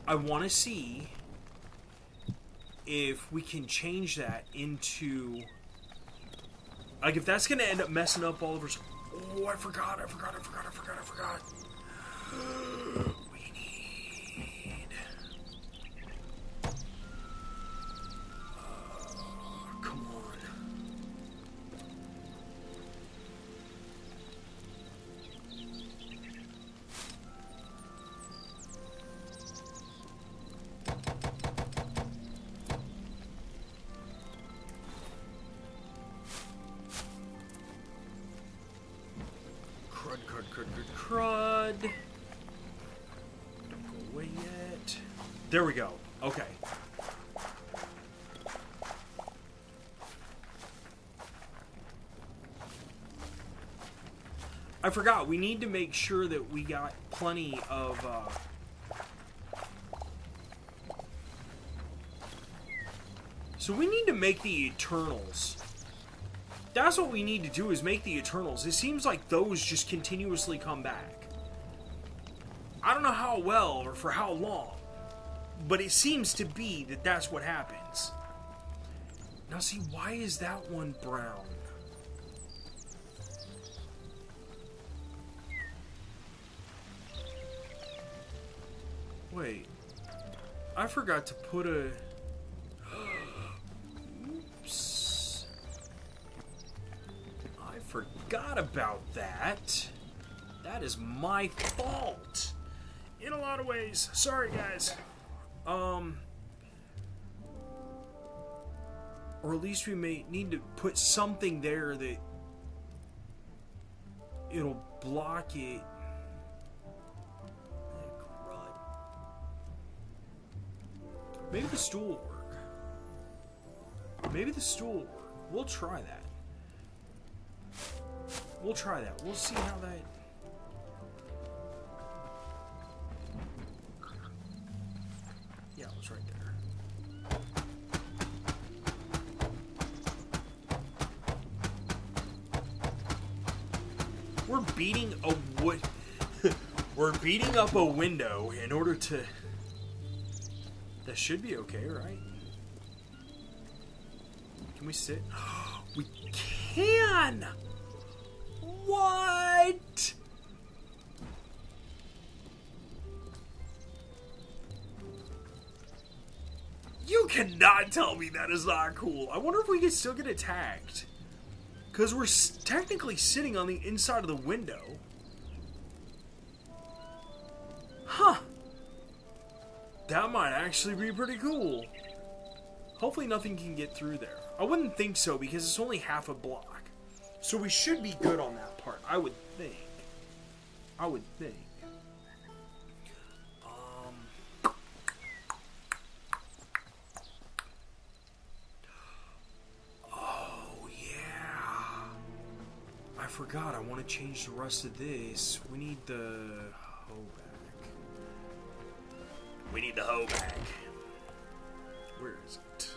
A: I want to see if we can change that into... Like, if that's going to end up messing up all of our... Oh, I forgot. We need... Come on. Crud. Don't go away yet. There we go. Okay. I forgot. We need to make sure that we got plenty of... So we need to make the Eternals. That's what we need to do, is make the Eternals. It seems like those just continuously come back. I don't know how well or for how long, but it seems to be that that's what happens. Now see, why is that one brown? Wait, I forgot to put a... Oops. I forgot about that. That is my fault. In a lot of ways. Sorry, guys. Or at least we may need to put something there that it'll block it. Maybe the stool will work. Maybe the stool will work. We'll try that. We'll try that. We'll see how that... Yeah, it was right there. We're beating a wood... We're beating up a window in order to... That should be okay, right? Can we sit? We can! What? You cannot tell me that is not cool. I wonder if we can still get attacked. Because we're technically sitting on the inside of the window. That might actually be pretty cool. Hopefully nothing can get through there. I wouldn't think so because it's only half a block. So we should be good on that part, I would think. I would think. Oh, yeah. I forgot, I want to change the rest of this. We need the hoe back. We need the hoe back. Where is it?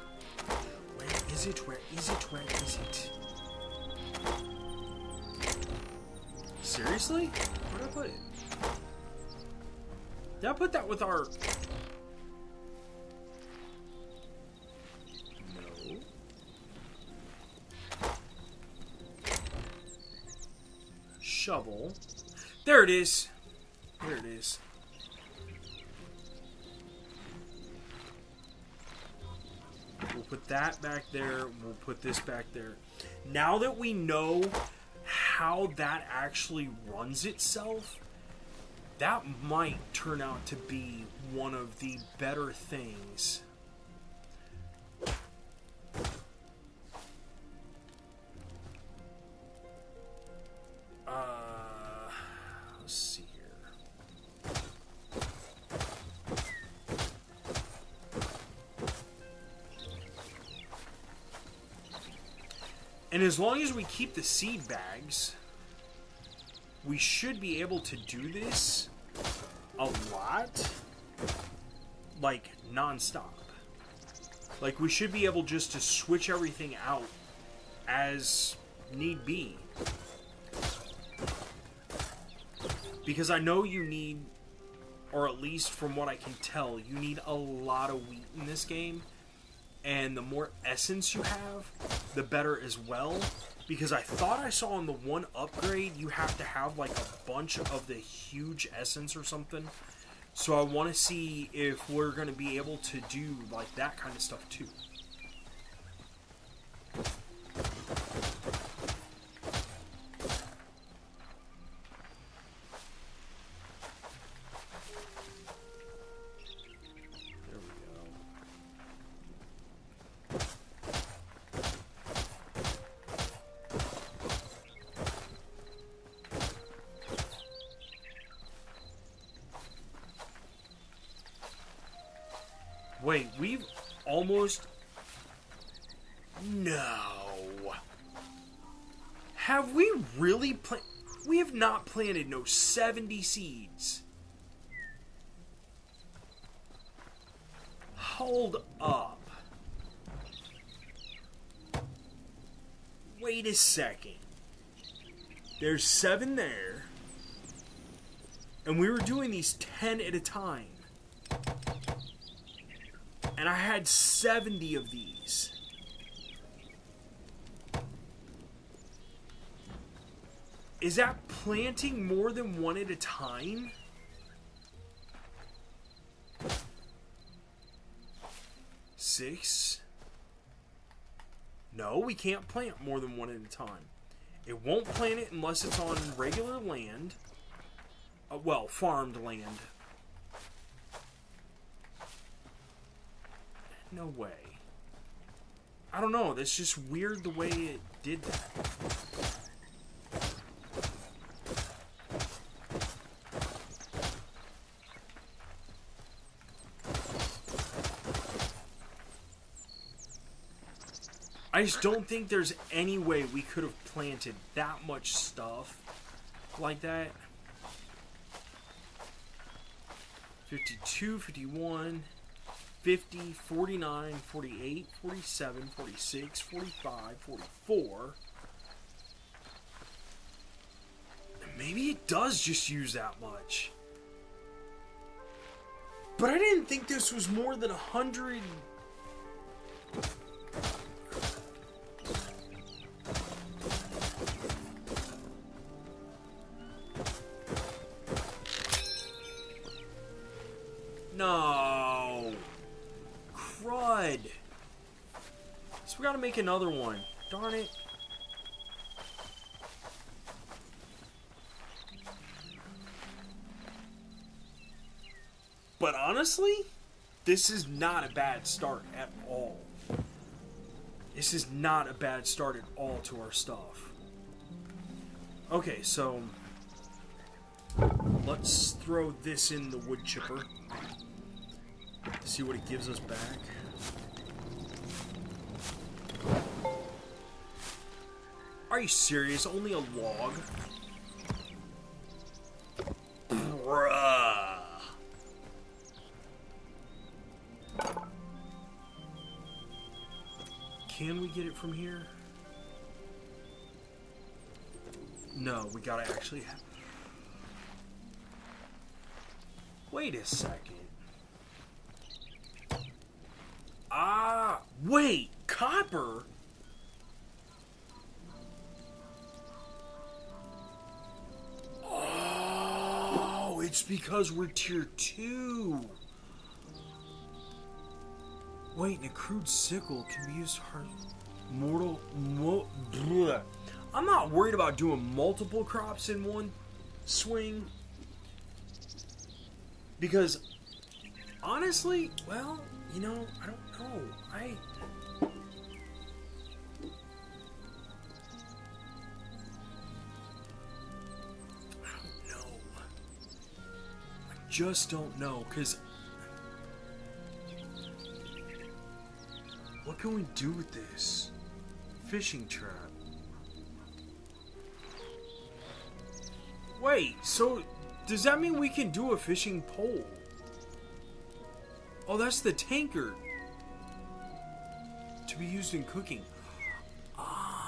A: Where is it? Where is it? Where is it? Seriously? Where did I put it? Did I put that with our... No. Shovel. There it is. There it is. We'll put that back there. We'll put this back there. Now that we know how that actually runs itself, that might turn out to be one of the better things. Let's see here. And as long as we keep the seed bags, we should be able to do this a lot, like, non-stop. Like, we should be able just to switch everything out as need be. Because I know you need, or at least from what I can tell, you need a lot of wheat in this game. And the more essence you have, the better as well. Because I thought I saw on the one upgrade, you have to have like a bunch of the huge essence or something. So I want to see if we're going to be able to do like that kind of stuff too. Wait, we've almost... No. Have we really planted... We have not planted no 70 seeds. Hold up. Wait a second. There's 7 there. And we were doing these 10 at a time. And I had 70 of these. Is that planting more than one at a time? Six? No, we can't plant more than one at a time. It won't plant it unless it's on regular land. Well, farmed land. No way. I don't know. That's just weird the way it did that. I just don't think there's any way we could have planted that much stuff like that. 52, 51... 50, 49, 48, 47, 46, 45, 44. Maybe it does just use that much. But I didn't think this was more than 100... No. Crud. So we gotta make another one. Darn it. But honestly, This is not a bad start at all. This is not a bad start at all to our stuff. Okay, so let's throw this in the wood chipper. See what it gives us back. Are you serious? Only a log? Bruh. Can we get it from here? No, we gotta actually have... Wait a second. Ah, wait, copper? Oh, it's because we're tier 2. Wait, an accrued sickle can be used hard. Bleh. I'm not worried about doing multiple crops in one swing. Because, honestly, well, you know, I don't know. I don't know. I just don't know, because what can we do with this? Fishing trap. Wait, so does that mean we can do a fishing pole? Oh, that's the tankard. To be used in cooking. Oh.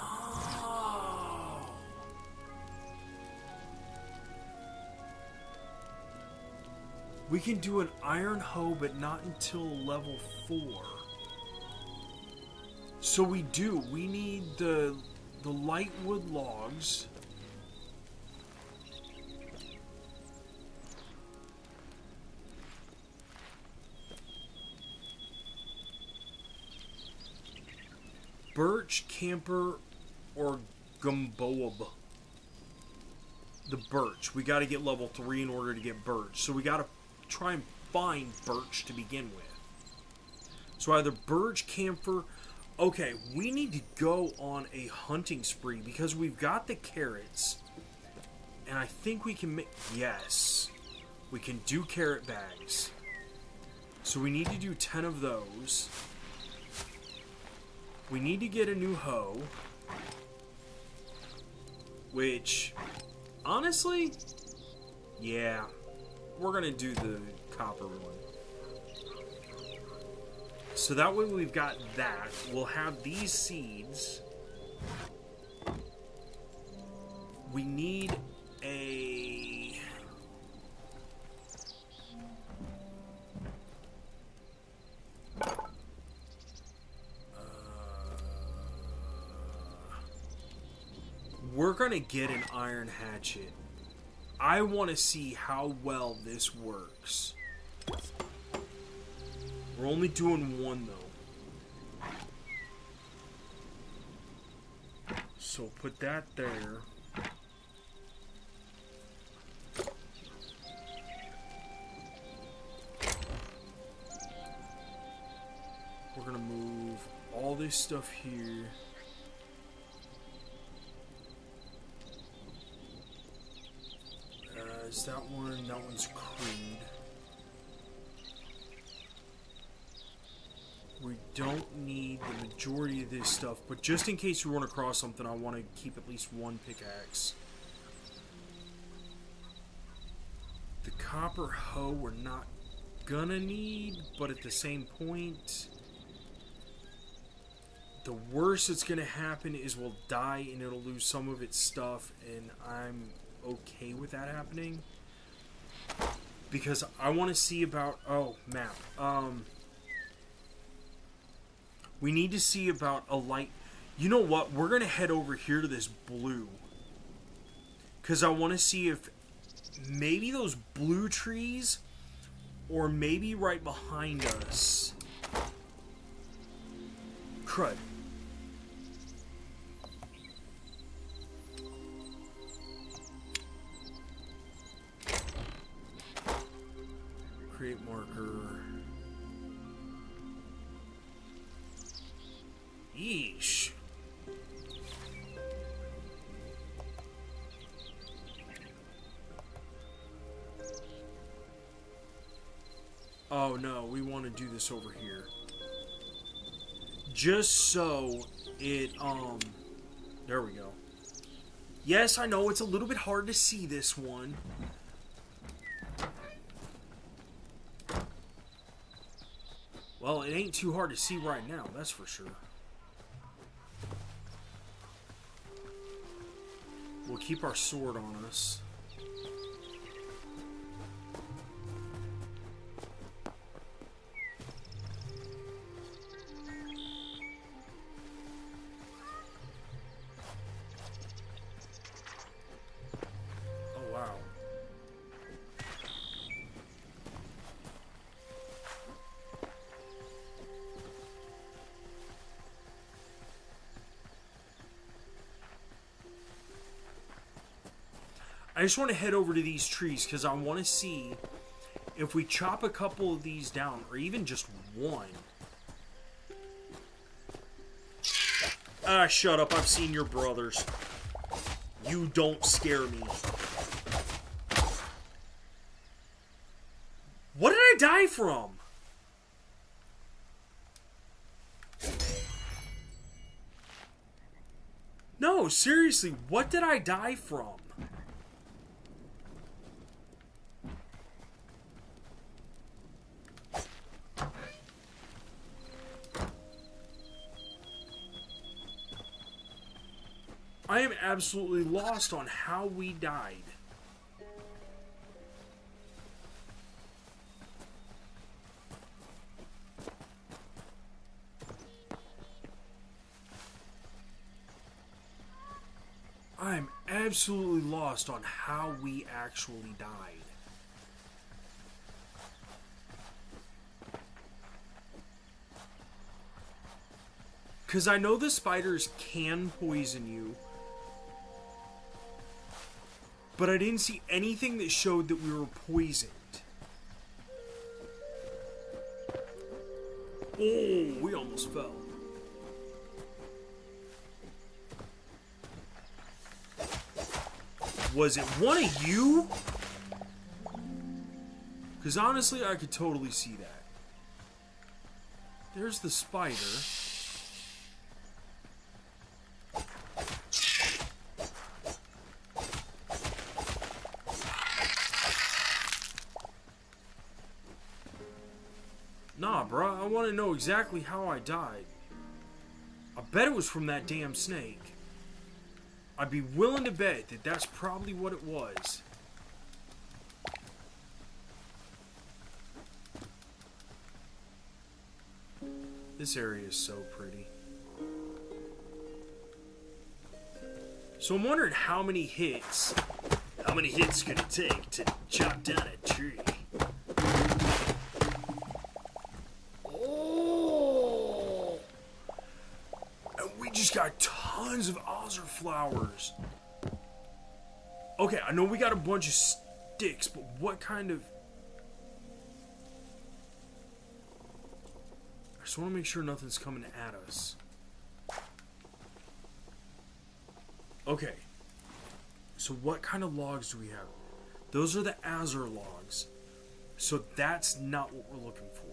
A: We can do an iron hoe, but not until level 4. So we do. We need the light wood logs. Birch, camper, or gumboab. The birch. We got to get level 3 in order to get birch. So we got to try and find birch to begin with. So either birch, camphor. Okay, we need to go on a hunting spree because we've got the carrots. And I think we can make... Yes. We can do carrot bags. So we need to do 10 of those. We need to get a new hoe. Which, honestly, yeah. We're going to do the copper one. So that way we've got that. We'll have these seeds. We need a... We're going to get an iron hatchet. I want to see how well this works. We're only doing one, though. So put that there. We're going to move all this stuff here. Is that one? That one's crude. We don't need the majority of this stuff, but just in case we run across something, I want to keep at least one pickaxe. The copper hoe we're not gonna need, but at the same point, the worst that's gonna happen is we'll die and it'll lose some of its stuff, and I'm okay with that happening. Because I want to see about... Oh, map. We need to see about a light... You know what? We're going to head over here to this blue. Because I want to see if maybe those blue trees, or maybe right behind us... Crud. Create marker. Yeesh. Oh no, we want to do this over here. Just so it, there we go. Yes, I know it's a little bit hard to see this one. Well, it ain't too hard to see right now, that's for sure. We'll keep our sword on us. Oh, wow. I just want to head over to these trees because I want to see if we chop a couple of these down, or even just one. Ah, shut up. I've seen your brothers. You don't scare me. What did I die from? No, seriously, what did I die from? I am absolutely lost on how we died. I'm absolutely lost on how we actually died. Because I know the spiders can poison you, but I didn't see anything that showed that we were poisoned. Oh, we almost fell. Was it one of you? Because honestly, I could totally see that. There's the spider. Nah, bruh, I want to know exactly how I died. I bet it was from that damn snake. I'd be willing to bet that that's probably what it was. This area is so pretty. So I'm wondering how many hits could it take to chop down a tree? Oh! And we just got tons of Ozer flowers. Okay, I know we got a bunch of sticks, but what kind of... I just want to make sure nothing's coming at us. Okay. So what kind of logs do we have? Those are the Azer logs. So that's not what we're looking for.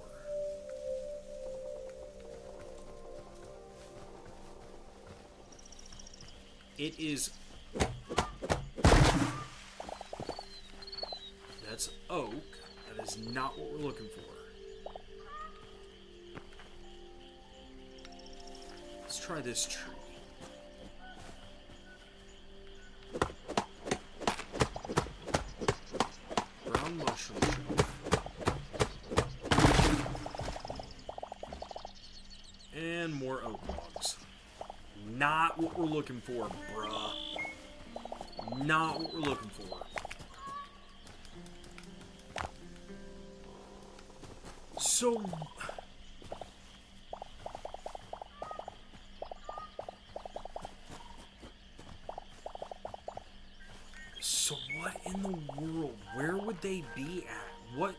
A: It is... That's oak. That is not what we're looking for. Let's try this tree. Brown mushroom shelf. And more oak logs. Not what we're looking for, bruh. Not what we're looking for. So... So what in the world? Where would they be at? What?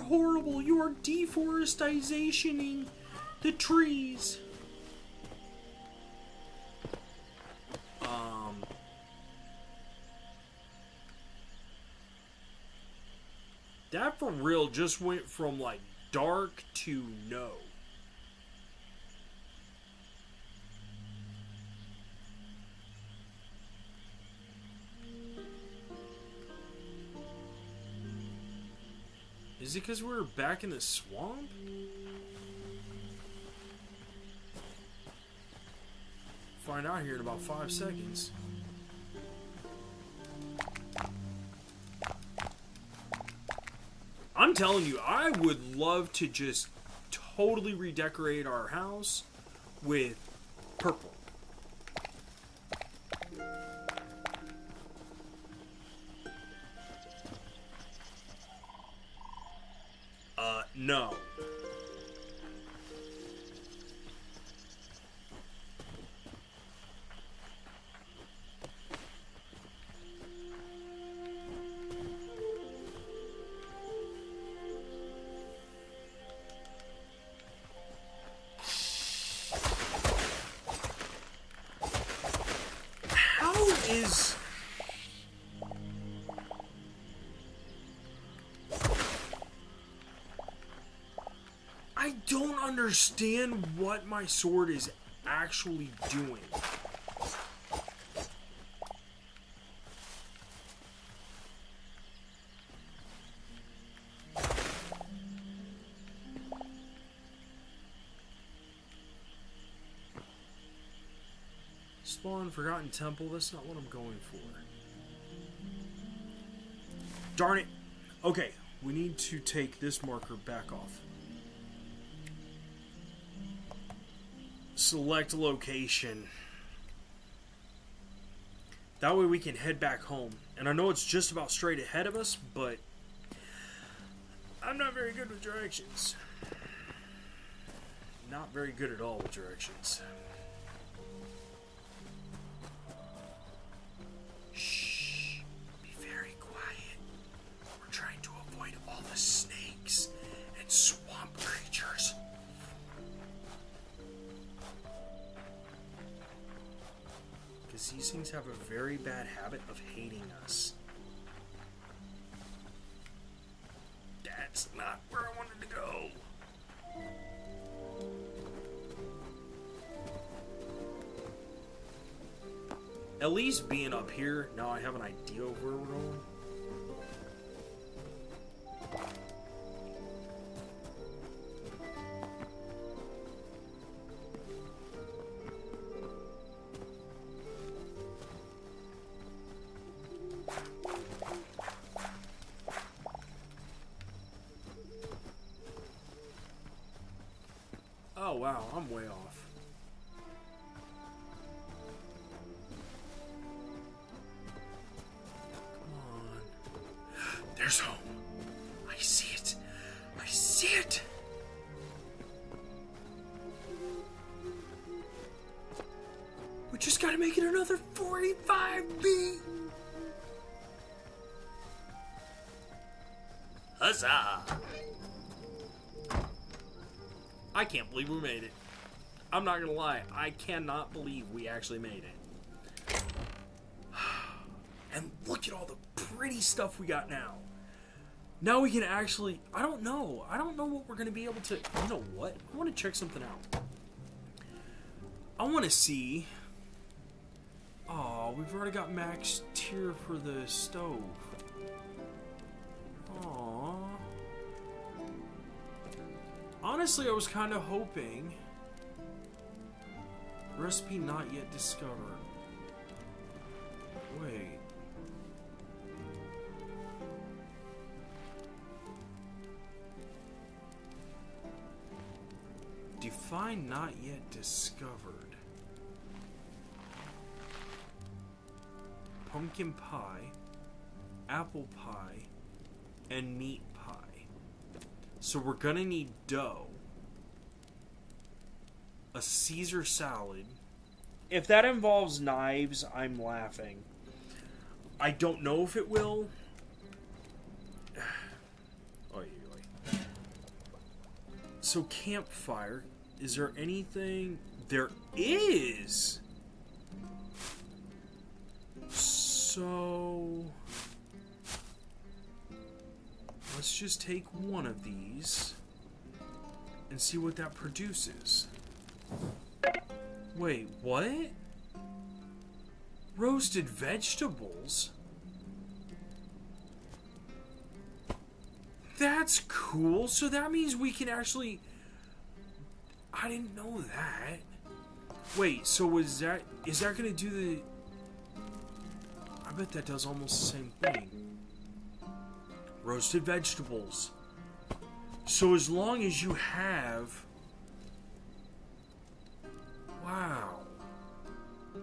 A: horrible. You are deforestationing the trees. That for real just went from like dark to no. Is it because we're back in the swamp? Find out here in about 5 seconds. I'm telling you, I would love to just totally redecorate our house with purple. No. How is... I don't understand what my sword is actually doing. Spawn, Forgotten Temple, that's not what I'm going for. Darn it. Okay, we need to take this marker back off. Select location. That way we can head back home. And I know it's just about straight ahead of us, but I'm not very good with directions. Not very good at all with directions. Shh. Be very quiet. We're trying to avoid all the snakes and swamp creatures. Because these things have a very bad habit of hating us. That's not where I wanted to go. At least being up here, now I have an idea of where we're going. Oh wow, I'm way off. Come on. There's home. I see it. I see it. We just gotta make it another 45B. Huzzah! I can't believe we made it. I'm not gonna lie, I cannot believe we actually made it. And look at all the pretty stuff we got now. Now we can actually, I don't know what we're gonna be able to, you know what? I wanna check something out. I wanna see, oh, we've already got max tier for the stove. Aww. Honestly, I was kind of hoping. Recipe not yet discovered. Wait. Define not yet discovered. Pumpkin pie, apple pie, and meat pie. So we're gonna need dough, a Caesar salad. If that involves knives, I'm laughing. I don't know if it will. Oy, oy. So campfire. Is there anything? There is! So... let's just take one of these and see what that produces. Wait, what? Roasted vegetables? That's cool. So that means we can actually... I didn't know that. Wait, so is that going to do the... I bet that does almost the same thing. Roasted vegetables. So as long as you have... wow.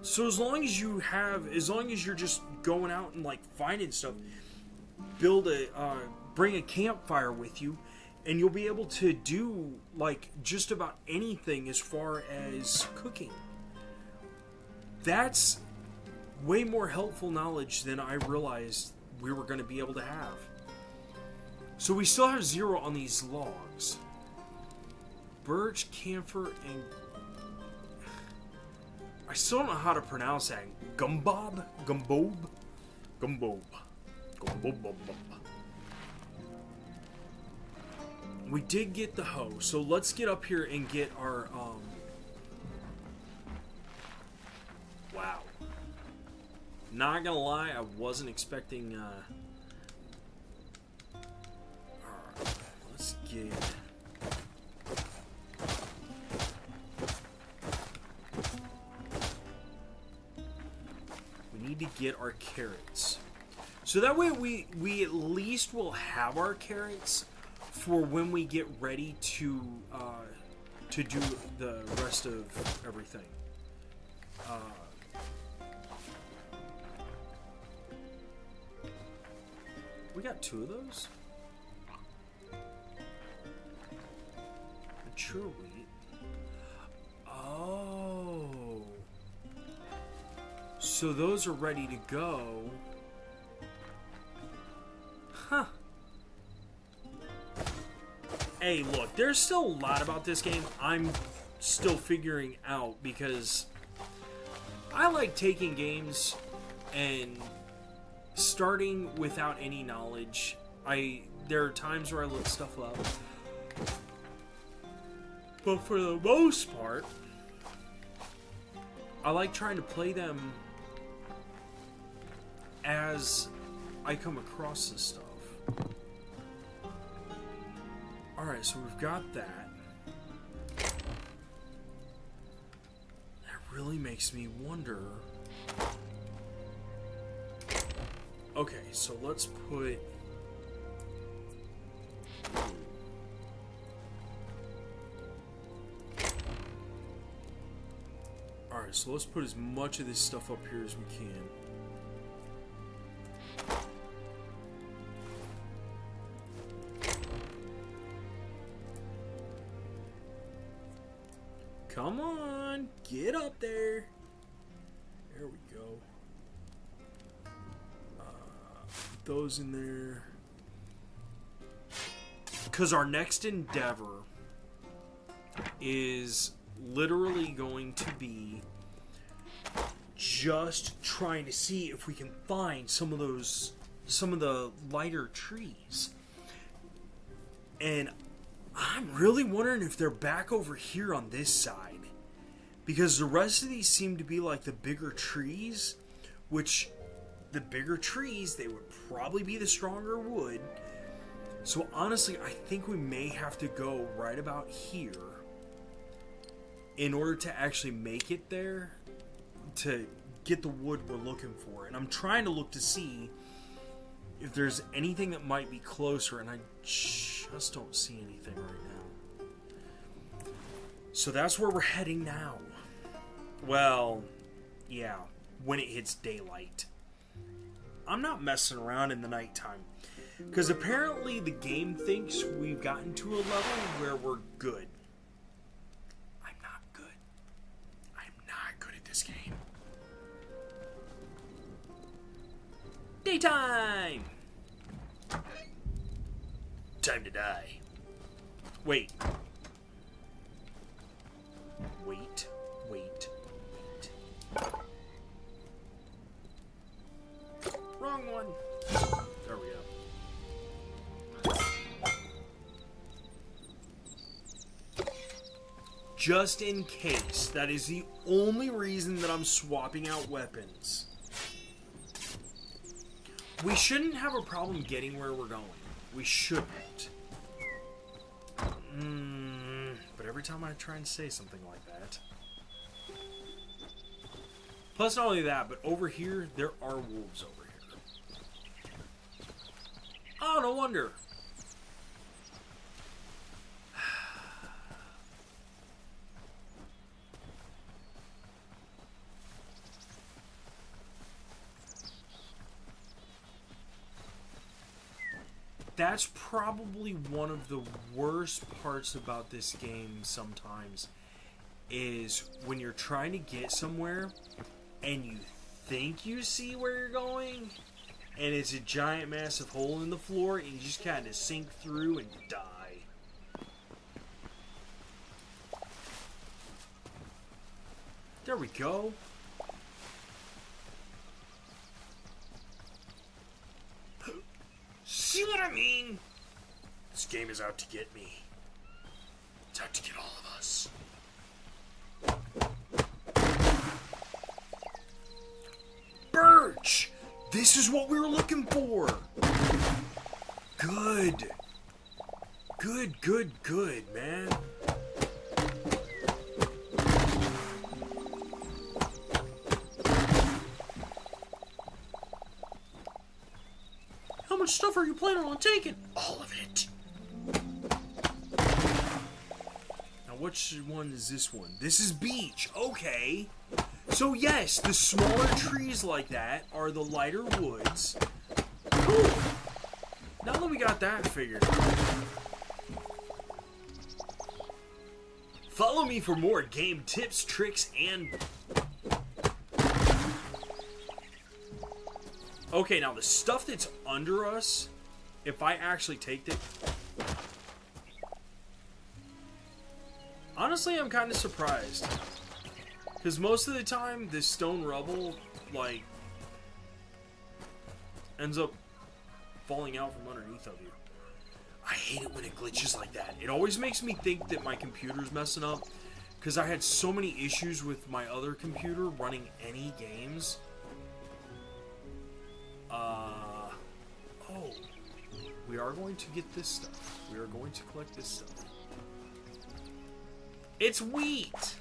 A: So as long as you have... as long as you're just going out and, like, finding stuff, build a... bring a campfire with you, and you'll be able to do, like, just about anything as far as cooking. That's way more helpful knowledge than I realized we were going to be able to have. So we still have 0 on these logs. Birch, camphor, and... I still don't know how to pronounce that. Gumbob? Gumbob? Gumbob. Gumbob. We did get the hoe, so let's get up here and get our, wow. Not gonna lie, I wasn't expecting, alright, let's get... we need to get our carrots. So that way we at least will have our carrots for when we get ready to do the rest of everything. We got 2 of those? Mature wheat. Oh. So those are ready to go. Huh. Hey, look, there's still a lot about this game I'm still figuring out, because I like taking games and starting without any knowledge. There are times where I look stuff up, but for the most part, I like trying to play them as I come across this stuff. Alright, so we've got that. That really makes me wonder. Okay, so let's put... alright, so let's put as much of this stuff up here as we can. Come on, get up there. There we go. Put those in there. Because our next endeavor is literally going to be just trying to see if we can find some of the lighter trees. And I'm really wondering if they're back over here on this side, because the rest of these seem to be like the bigger trees, which the bigger trees, they would probably be the stronger wood. So honestly, I think we may have to go right about here in order to actually make it there to get the wood we're looking for. And I'm trying to look to see if there's anything that might be closer, and I just don't see anything right now. So that's where we're heading now. Well, yeah, when it hits daylight. I'm not messing around in the nighttime, because apparently the game thinks we've gotten to a level where we're good. I'm not good. I'm not good at this game. Daytime! Time to die. Wait. Wait. Wrong one. There we go. Just in case. That is the only reason that I'm swapping out weapons. We shouldn't have a problem getting where we're going. We shouldn't. But every time I try and say something like that. Plus, not only that, but over here, there are wolves over here. Oh, no wonder. That's probably one of the worst parts about this game sometimes, is when you're trying to get somewhere and you think you see where you're going and it's a giant massive hole in the floor and you just kind of sink through and die. There we go. See what I mean? This game is out to get me. It's out to get all of us. Birch! This is what we were looking for! Good. Good, man. How much stuff are you planning on taking? All of it. Now, which one is this one? This is beach. Okay. So, yes, the smaller trees like that are the lighter woods. Cool. Now that we got that figured out. Follow me for more game tips, tricks, and... Okay, now the stuff that's under us, if I actually take it... Honestly, I'm kind of surprised. Because most of the time, this stone rubble, like, ends up falling out from underneath of you. I hate it when it glitches like that. It always makes me think that my computer's messing up. Because I had so many issues with my other computer running any games. Oh, we are going to get this stuff. We are going to collect this stuff. It's wheat!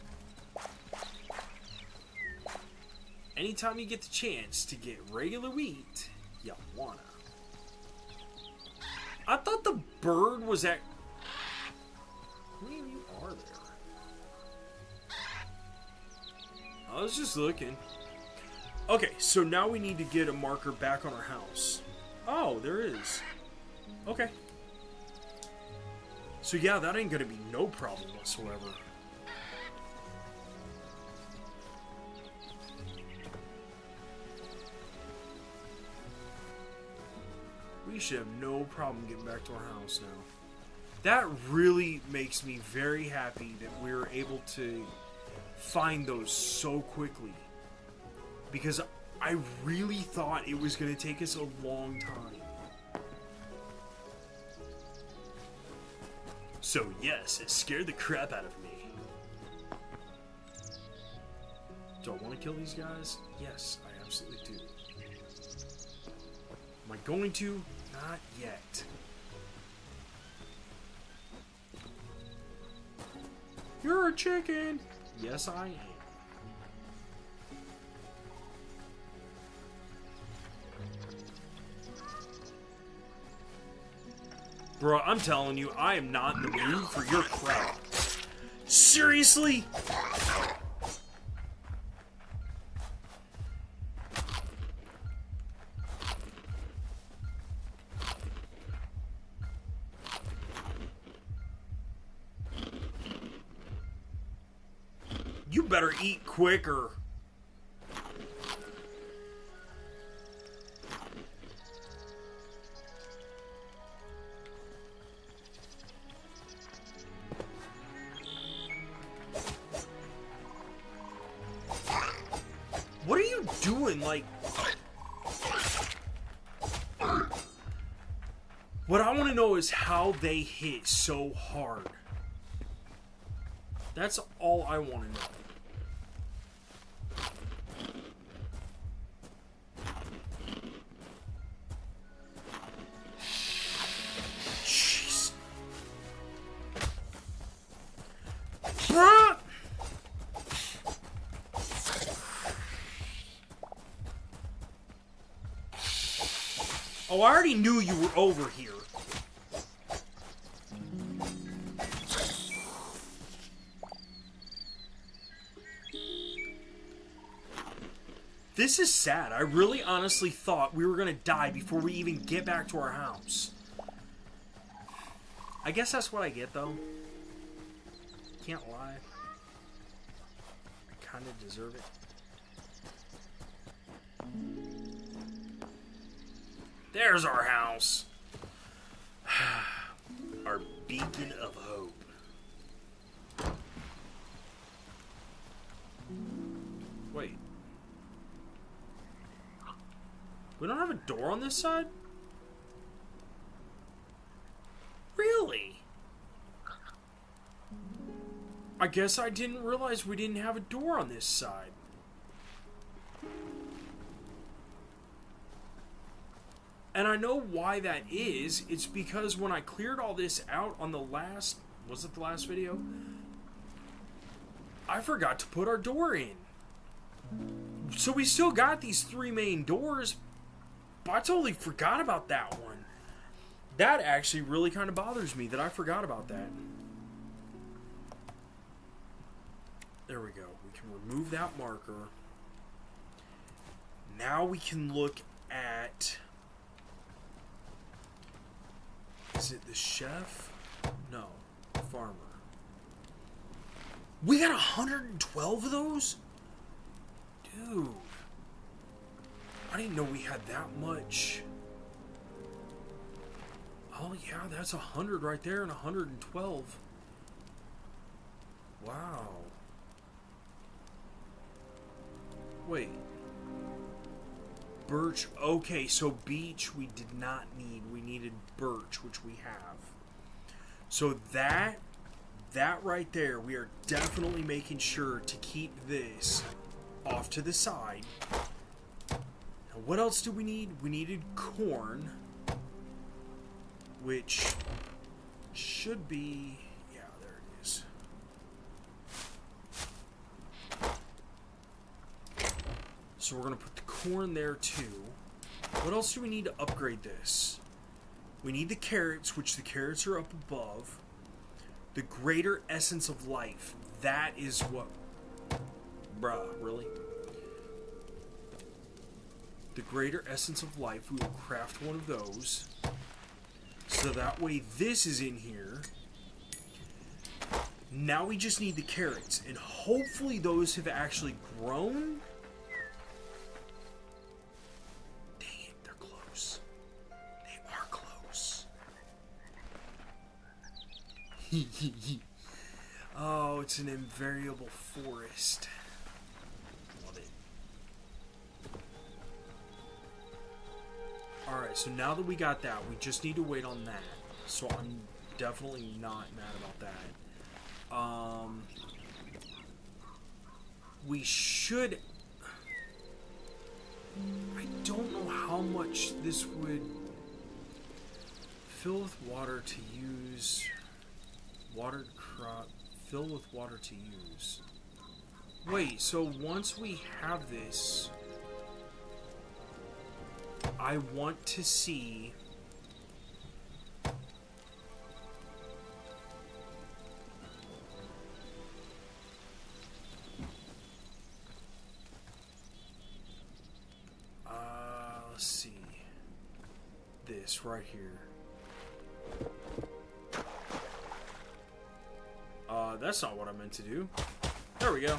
A: Anytime you get the chance to get regular wheat, you wanna. I thought the bird was at... How many of you are there? I was just looking. Okay, so now we need to get a marker back on our house. Oh, there is. Okay. So yeah, that ain't gonna be no problem whatsoever. We should have no problem getting back to our house now. That really makes me very happy that we were able to find those so quickly. Because I really thought it was going to take us a long time. So yes, it scared the crap out of me. Do I want to kill these guys? Yes, I absolutely do. Am I going to? Not yet. You're a chicken! Yes, I am. Bro, I'm telling you, I am not in the mood for your crap. Seriously? You better eat quicker. like... What I want to know is how they hit so hard. That's all I want to know. Jeez. Oh, I already knew you were over here. This is sad. I really honestly thought we were going to die before we even get back to our house. I guess that's what I get, though. Can't lie. I kind of deserve it. There's our house. Our beacon of hope. Wait. We don't have a door on this side? Really? I guess I didn't realize we didn't have a door on this side. And I know why that is. It's because when I cleared all this out on the last... Was it the last video? I forgot to put our door in. So we still got these 3 main doors, but I totally forgot about that one. That actually really kind of bothers me that I forgot about that. There we go. We can remove that marker. Now we can look at... Is it the chef? No. Farmer. We got 112 of those? Dude. I didn't know we had that much. Oh yeah, that's 100 right there and 112. Wow. Wait. Birch. Okay, so beech we did not need. We needed birch, which we have. So that right there, we are definitely making sure to keep this off to the side. Now, what else do we need? We needed corn, which should be... Yeah, there it is. So we're going to put the corn there too. What else do we need to upgrade this? We need the carrots, which the carrots are up above. The greater essence of life. That is what... Bruh, really? The greater essence of life. We will craft one of those. So that way this is in here. Now we just need the carrots. And hopefully those have actually grown. Oh, it's an invariable forest. Love it. Alright, so now that we got that, we just need to wait on that. So I'm definitely not mad about that. We should... I don't know how much this would... Fill with water to use... Watered crop, fill with water to use. Wait, so once we have this, I want to see... let's see. This right here. That's not what I meant to do. There we go.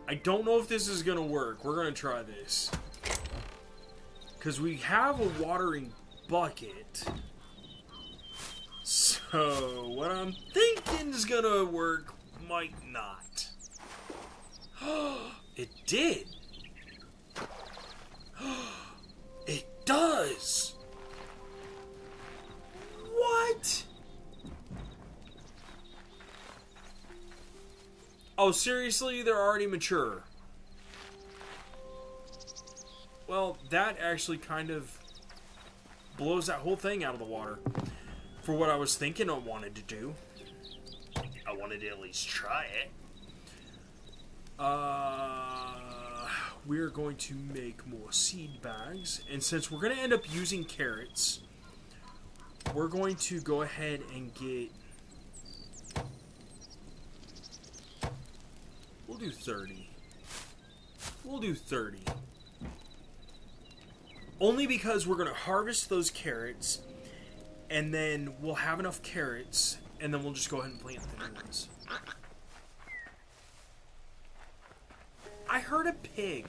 A: I don't know if this is gonna work. We're gonna try this. Because we have a watering bucket. So, what I'm thinking is gonna work might not. It did. It does. What? Oh, seriously? They're already mature. Well, that actually kind of blows that whole thing out of the water for what I was thinking I wanted to do. I wanted to at least try it. We're going to make more seed bags, and since we're going to end up using carrots, we're going to go ahead and get... We'll do 30. We'll do 30. Only because we're going to harvest those carrots, and then we'll have enough carrots, and then we'll just go ahead and plant the new ones. I heard a pig.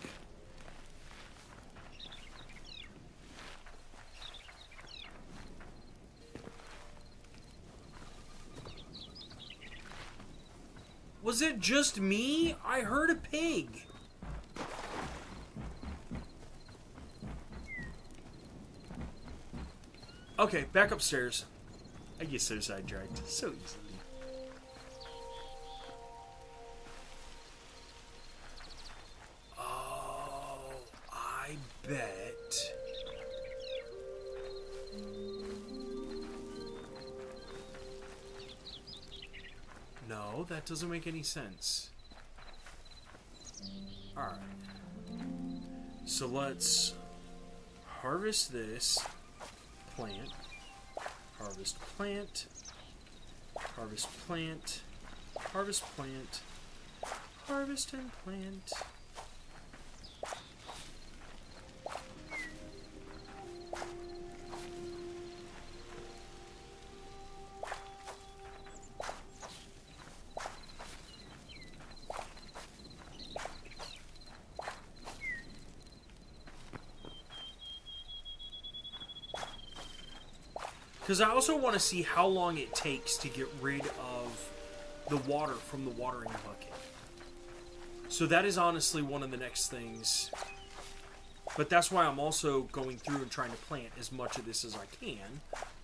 A: Was it just me? I heard a pig. Okay, back upstairs. I get so sidetracked so easily. Oh, I bet. No, that doesn't make any sense. Alright. So let's harvest this plant. Harvest plant. Harvest plant. Harvest plant. Harvest and plant. Because I also want to see how long it takes to get rid of the water from the watering bucket. So that is honestly one of the next things. But that's why I'm also going through and trying to plant as much of this as I can.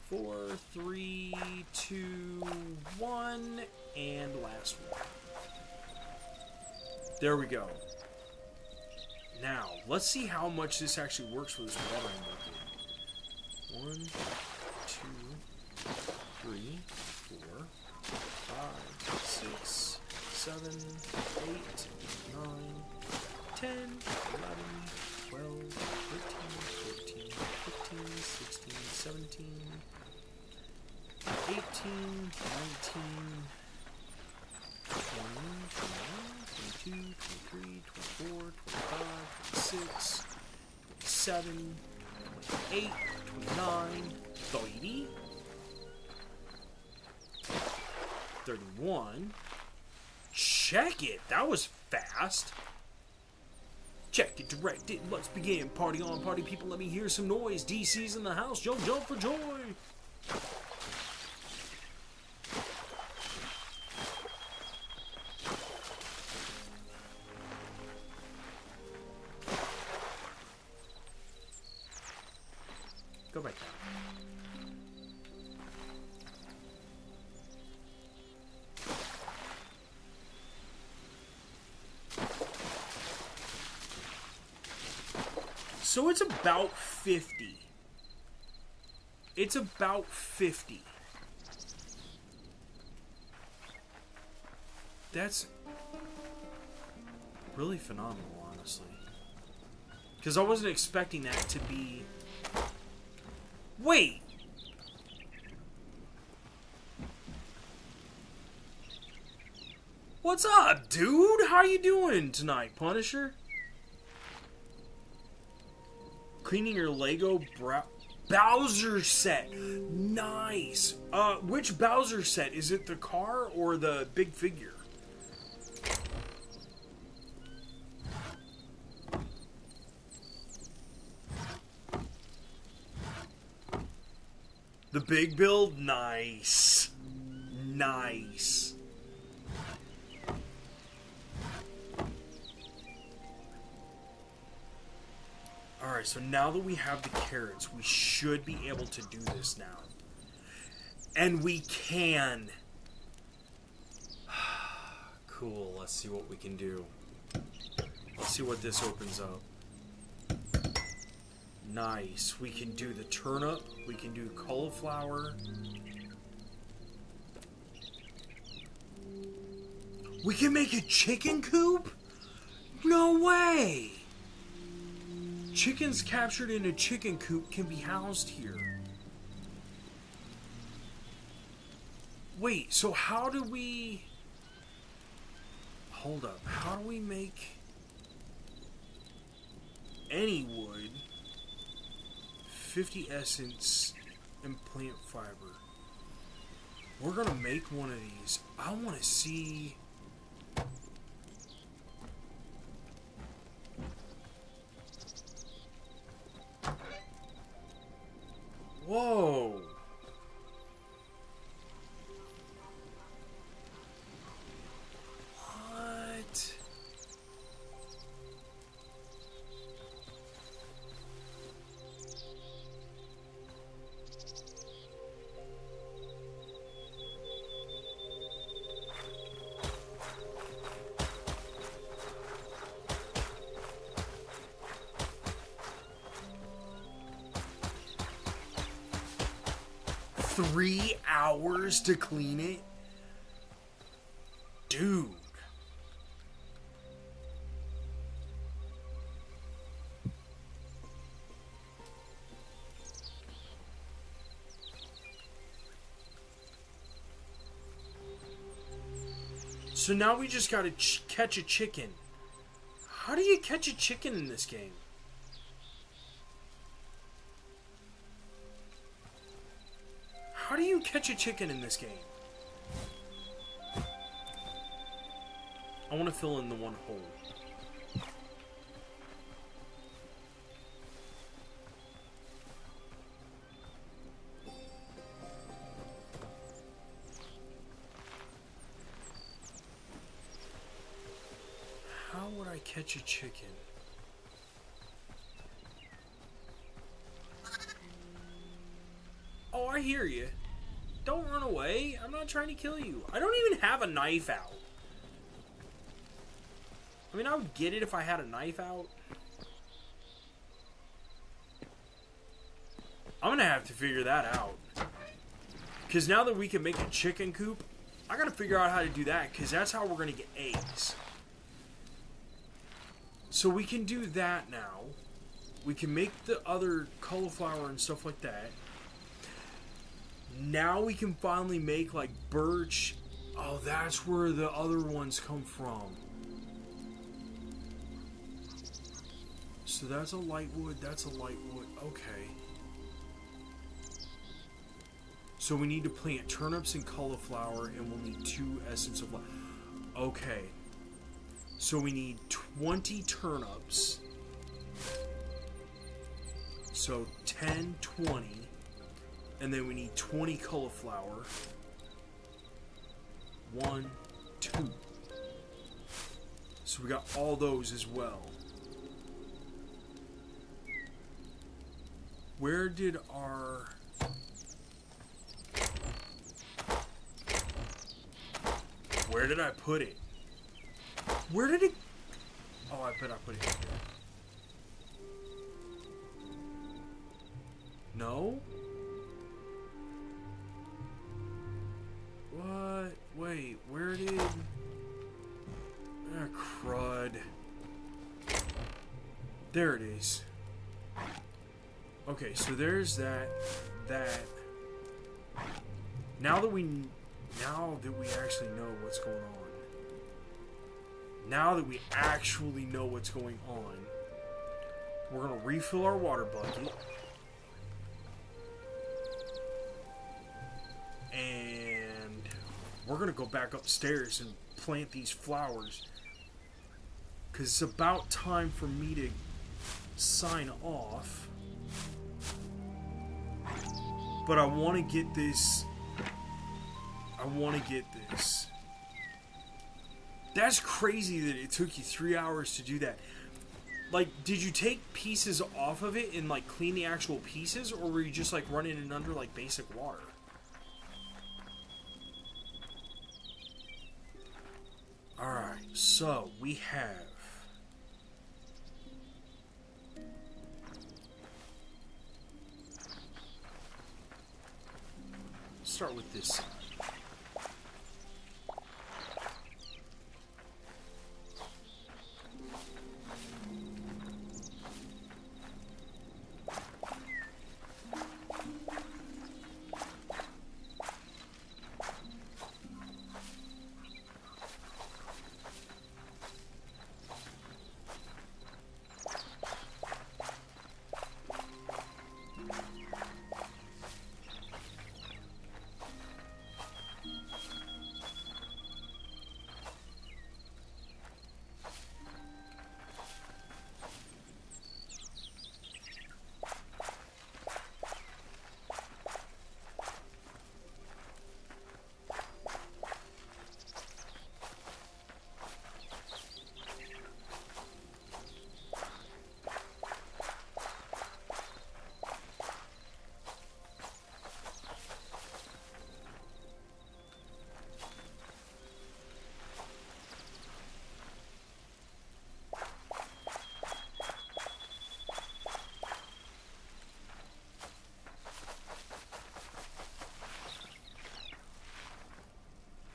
A: 4, 3, 2, 1, and last one. There we go. Now, let's see how much this actually works for this watering bucket. 1, 2, 3, 4, 5, 6, 7, 8, 9, 10, 11, 12, 13, 14, 15, 16, 17, 18, 19, 20, 21, 22, 23, 24, 25, 26, 27, 28, 29, 30, 31. Check it! That was fast. Check it, direct it, let's begin. Party on, party people, let me hear some noise. DC's in the house, jump, jump for joy. Go back down. So it's about 50. It's about 50. That's really phenomenal, honestly. Because I wasn't expecting that to be... Wait! What's up, dude? How you doing tonight, Punisher? Cleaning your Lego Bowser set. Nice. Which Bowser set? Is it the car or the big figure? The big build? Nice. Nice. Alright, so now that we have the carrots, we should be able to do this now. And we can. Cool, let's see what we can do. Let's see what this opens up. Nice. We can do the turnip. We can do cauliflower. We can make a chicken coop? No way! Chickens captured in a chicken coop can be housed here. Wait, so how do we... Hold up. How do we make any wood, 50 essence, and plant fiber? We're gonna make one of these. I want to see... Whoa! What? 3 hours to clean it? Dude. So now we just gotta catch a chicken. How do you catch a chicken in this game? How do you catch a chicken in this game? I want to fill in the one hole. How would I catch a chicken? Oh, I hear you. Don't run away. I'm not trying to kill you. I don't even have a knife out. I mean, I would get it if I had a knife out. I'm gonna have to figure that out. Because now that we can make a chicken coop, I gotta figure out how to do that. Because that's how we're gonna get eggs. So we can do that now. We can make the other cauliflower and stuff like that. Now we can finally make like birch. Oh, that's where the other ones come from. So that's a light wood, that's a light wood. Okay. So we need to plant turnips and cauliflower, and we'll need 2 essence of light. Okay. So we need 20 turnips. So 10, 20. And then we need 20 cauliflower. 1, 2. So we got all those as well. Where did our... Where did I put it? Where did it... Oh, I bet I put it here. No? What? Wait, where did... Ah, crud. There it is. Okay, so there's that. Now that we actually know what's going on. Now that we actually know what's going on, we're gonna refill our water bucket. And we're gonna go back upstairs and plant these flowers. 'Cause it's about time for me to sign off. But I want to get this. That's crazy that it took you 3 hours to do that. Like, did you take pieces off of it and, like, clean the actual pieces? Or were you just, like, running it under, like, basic water? Alright, so we have... Start with this side.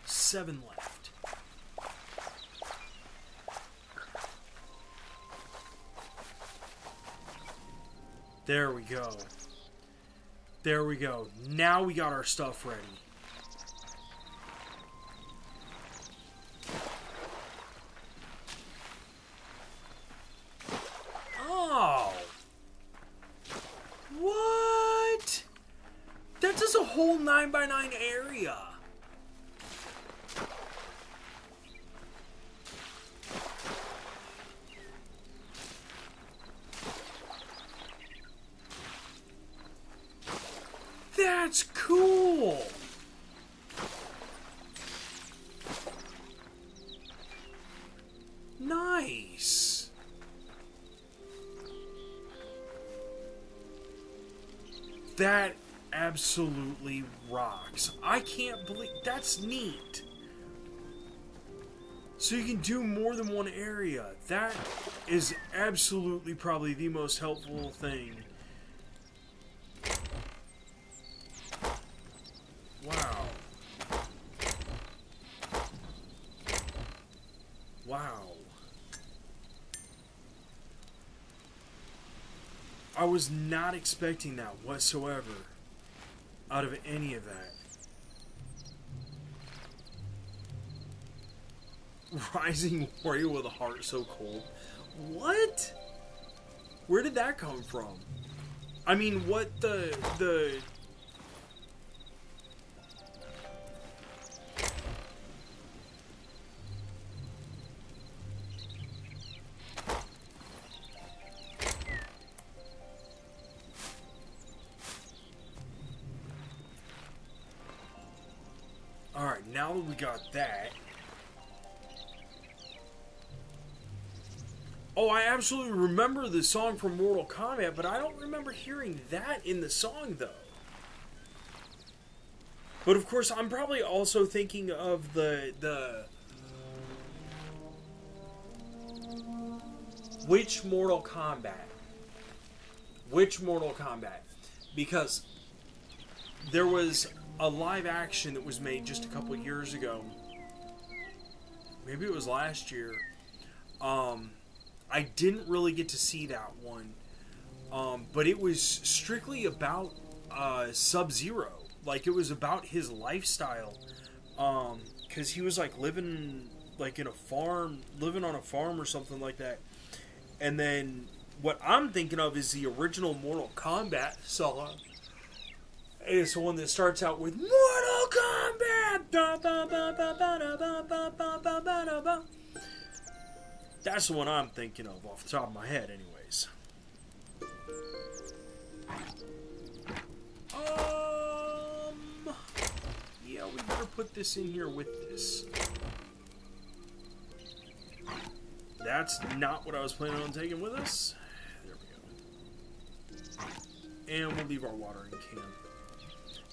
A: Seven left. There we go. There we go. Now we got our stuff ready. Oh! What? That does a whole 9x9 area. That's cool! Nice! That absolutely rocks. I can't believe... That's neat! So you can do more than one area. That is absolutely probably the most helpful thing. Wow. Wow. I was not expecting that whatsoever out of any of that. Rising warrior with a heart so cold. What? Where did that come from? I mean, what the... Alright, now that we got that... Oh, I absolutely remember the song from Mortal Kombat, but I don't remember hearing that in the song, though. But of course, I'm probably also thinking of the... Which Mortal Kombat? Which Mortal Kombat? Because there was a live action that was made just a couple of years ago. Maybe it was last year. I didn't really get to see that one. But it was strictly about Sub-Zero. Like, it was about his lifestyle. Because he was, like, living, like, in a farm, living on a farm or something like that. And then, what I'm thinking of is the original Mortal Kombat song. It's the one that starts out with Mortal Kombat! That's the one I'm thinking of off the top of my head, anyways. Yeah, we better put this in here with this. that's not what I was planning on taking with us. There we go. And we'll leave our watering can.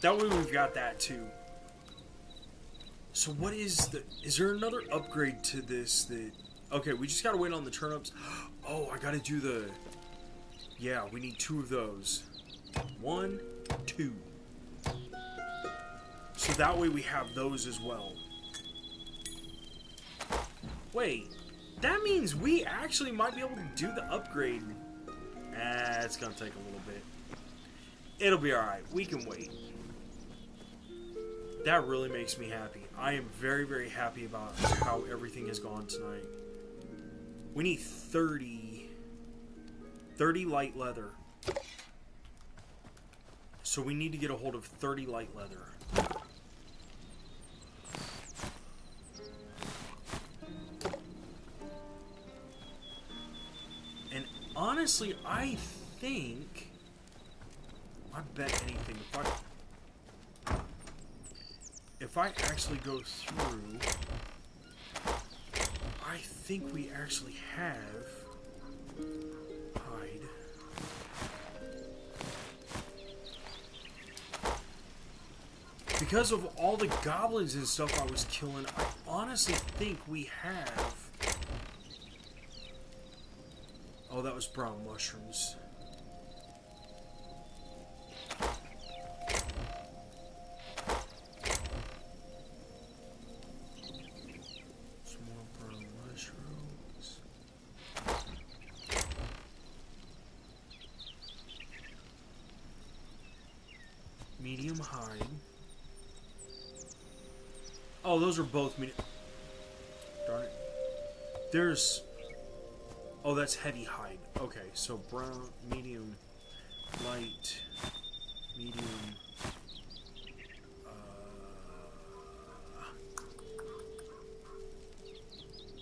A: That way we've got that too. So what is the... Is there another upgrade to this that... Okay, we just gotta wait on the turnips. Oh, I gotta do the... Yeah, we need 2 of those. 1, 2. So that way we have those as well. Wait, that means we actually might be able to do the upgrade. It's gonna take a little bit. It'll be alright. We can wait. That really makes me happy. I am very, very happy about how everything has gone tonight. We need 30 light leather. So we need to get a hold of 30 light leather. And honestly, I think... I bet anything. If I actually go through... I think we actually have... hide. Because of all the goblins and stuff I was killing, I honestly think we have... Oh, that was brown mushrooms. Some more brown mushrooms. Medium hide. Oh, those are both medium. Darn it. There's... Oh, that's heavy hide. Okay, so brown, medium, light, medium.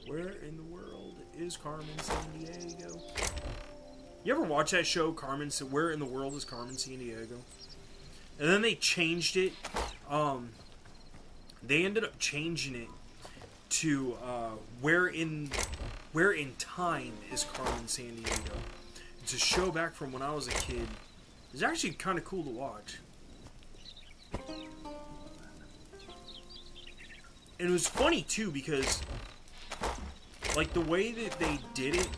A: Where in the world is Carmen Sandiego? You ever watch that show, Carmen? Where in the world is Carmen Sandiego? And then they changed it. They ended up changing it to where in time is Carmen Sandiego. It's a show back from when I was a kid. It's actually kind of cool to watch. And it was funny too because like the way that they did it,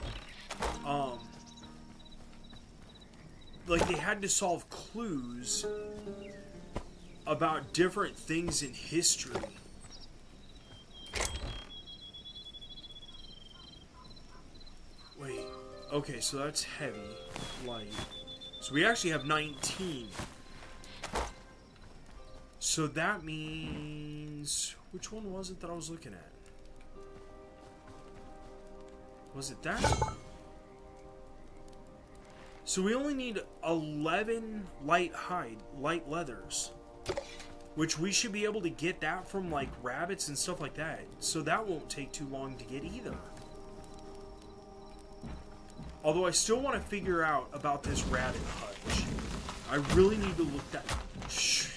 A: like they had to solve clues about different things in history. Wait, okay, so that's heavy, light. So we actually have 19. So that means... Which one was it that I was looking at? Was it that? So we only need 11 light leathers. Which we should be able to get that from like rabbits and stuff like that. So that won't take too long to get either. Although I still want to figure out about this rabbit hutch. I really need to look that... Shh.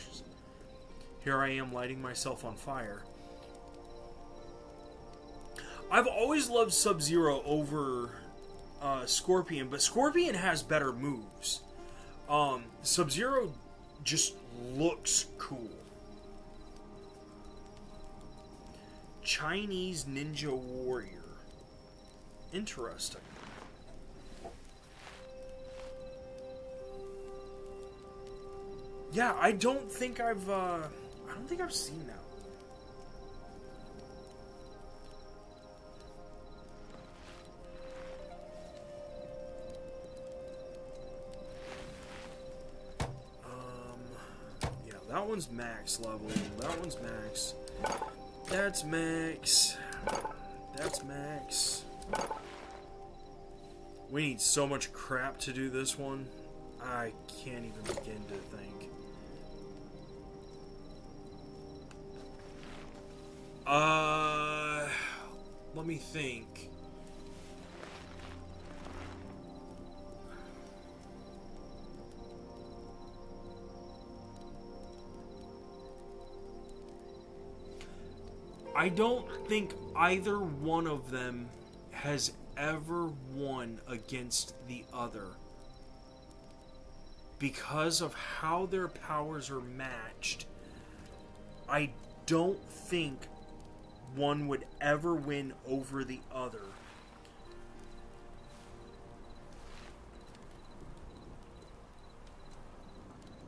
A: Here I am lighting myself on fire. I've always loved Sub-Zero over Scorpion, but Scorpion has better moves. Sub-Zero just looks cool. Chinese Ninja Warrior. Interesting. Yeah, I don't think I've seen that. Yeah, that one's max level. That one's max. That's max. That's max. We need so much crap to do this one. I can't even begin to think. Let me think. I don't think either one of them has ever won against the other because of how their powers are matched. I don't think one would ever win over the other.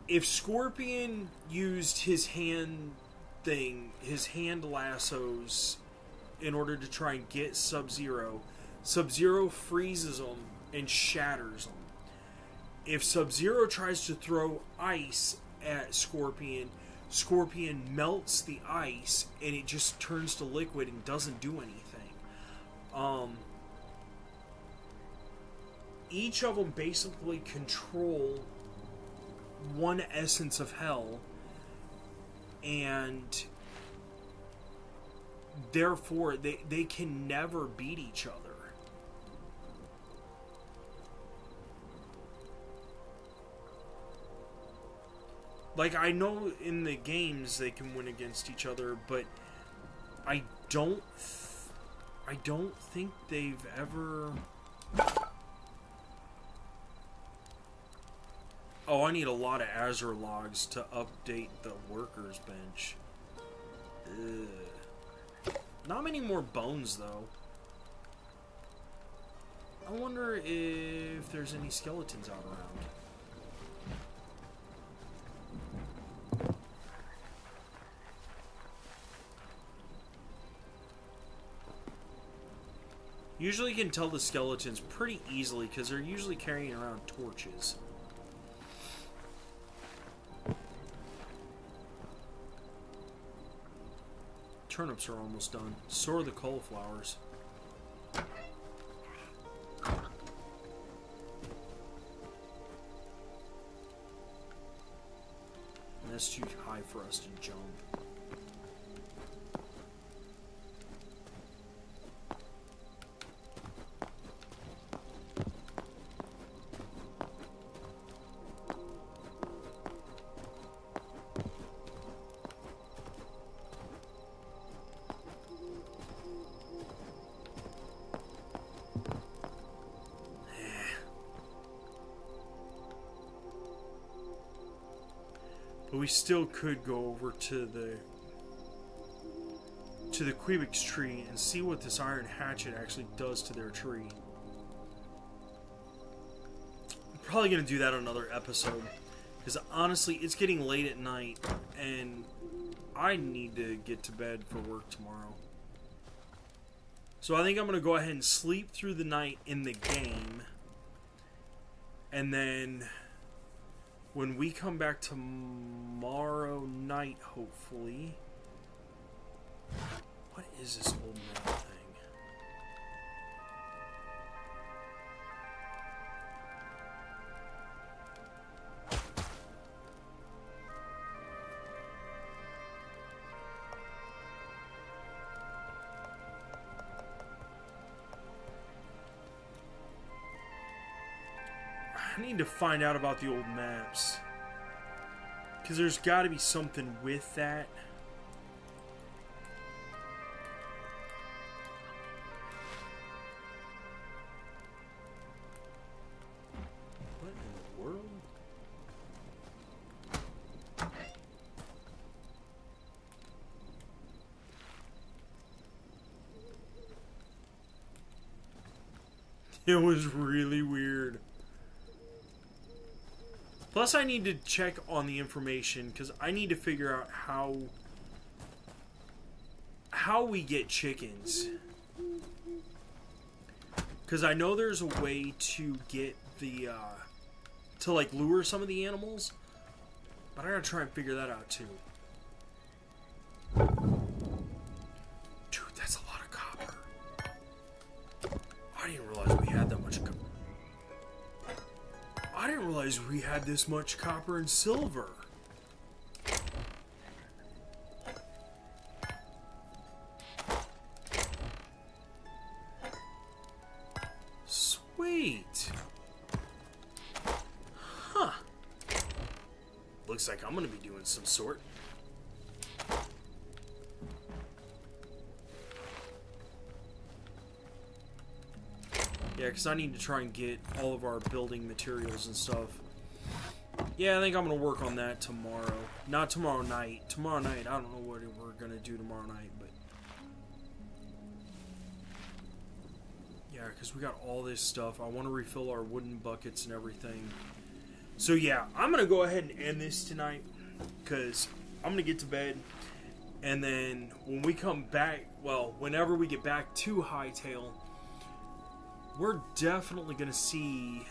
A: If Scorpion used his hand lassos in order to try and get Sub-Zero, Sub-Zero freezes him and shatters him. If Sub-Zero tries to throw ice at Scorpion, Scorpion melts the ice and it just turns to liquid and doesn't do anything. Each of them basically control one essence of hell, and therefore they can never beat each other. Like, I know in the games they can win against each other, but I don't think they've ever... Oh, I need a lot of Azure logs to update the workers bench. Ugh. Not many more bones, though. I wonder if there's any skeletons out around. Usually you can tell the skeletons pretty easily because they're usually carrying around torches. Turnips are almost done. So are the cauliflowers. And that's too high for us to jump. But we still could go over to the Quebec tree and see what this iron hatchet actually does to their tree. I'm probably going to do that on another episode, because honestly, it's getting late at night, and I need to get to bed for work tomorrow. So I think I'm going to go ahead and sleep through the night in the game, and then when we come back tomorrow night, hopefully... What is this old man thing? I need to find out about the old maps, because there's got to be something with that. What in the world? It was really weird. Plus, I need to check on the information, because I need to figure out how we get chickens. Because I know there's a way to get the, to like lure some of the animals, but I gotta try and figure that out too. Dude, that's a lot of copper. I didn't realize we had that much copper. I didn't realize we had this much copper and silver. Sweet. Huh. Looks like I'm gonna be doing some sort. Yeah, because I need to try and get all of our building materials and stuff. Yeah, I think I'm going to work on that tomorrow. Not tomorrow night. Tomorrow night, I don't know what we're going to do tomorrow night, but... yeah, because we got all this stuff. I want to refill our wooden buckets and everything. So yeah, I'm going to go ahead and end this tonight, because I'm going to get to bed. And then when we come back, well, whenever we get back to Hytale, we're definitely going to see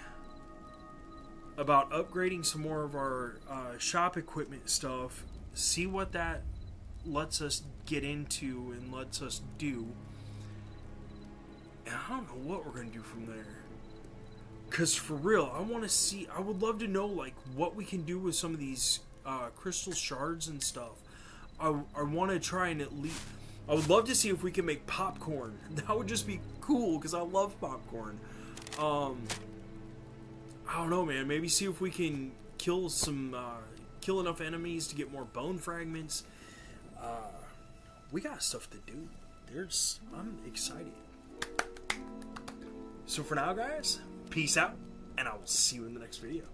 A: about upgrading some more of our shop equipment stuff. See what that lets us get into and lets us do. And I don't know what we're going to do from there. Because for real, I want to see, I would love to know like what we can do with some of these crystal shards and stuff. I want to try and at least, I would love to see if we can make popcorn. That would just be cool because I love popcorn. I don't know, man. Maybe see if we can kill some, kill enough enemies to get more bone fragments. We got stuff to do. I'm excited. So for now, guys, peace out, and I will see you in the next video.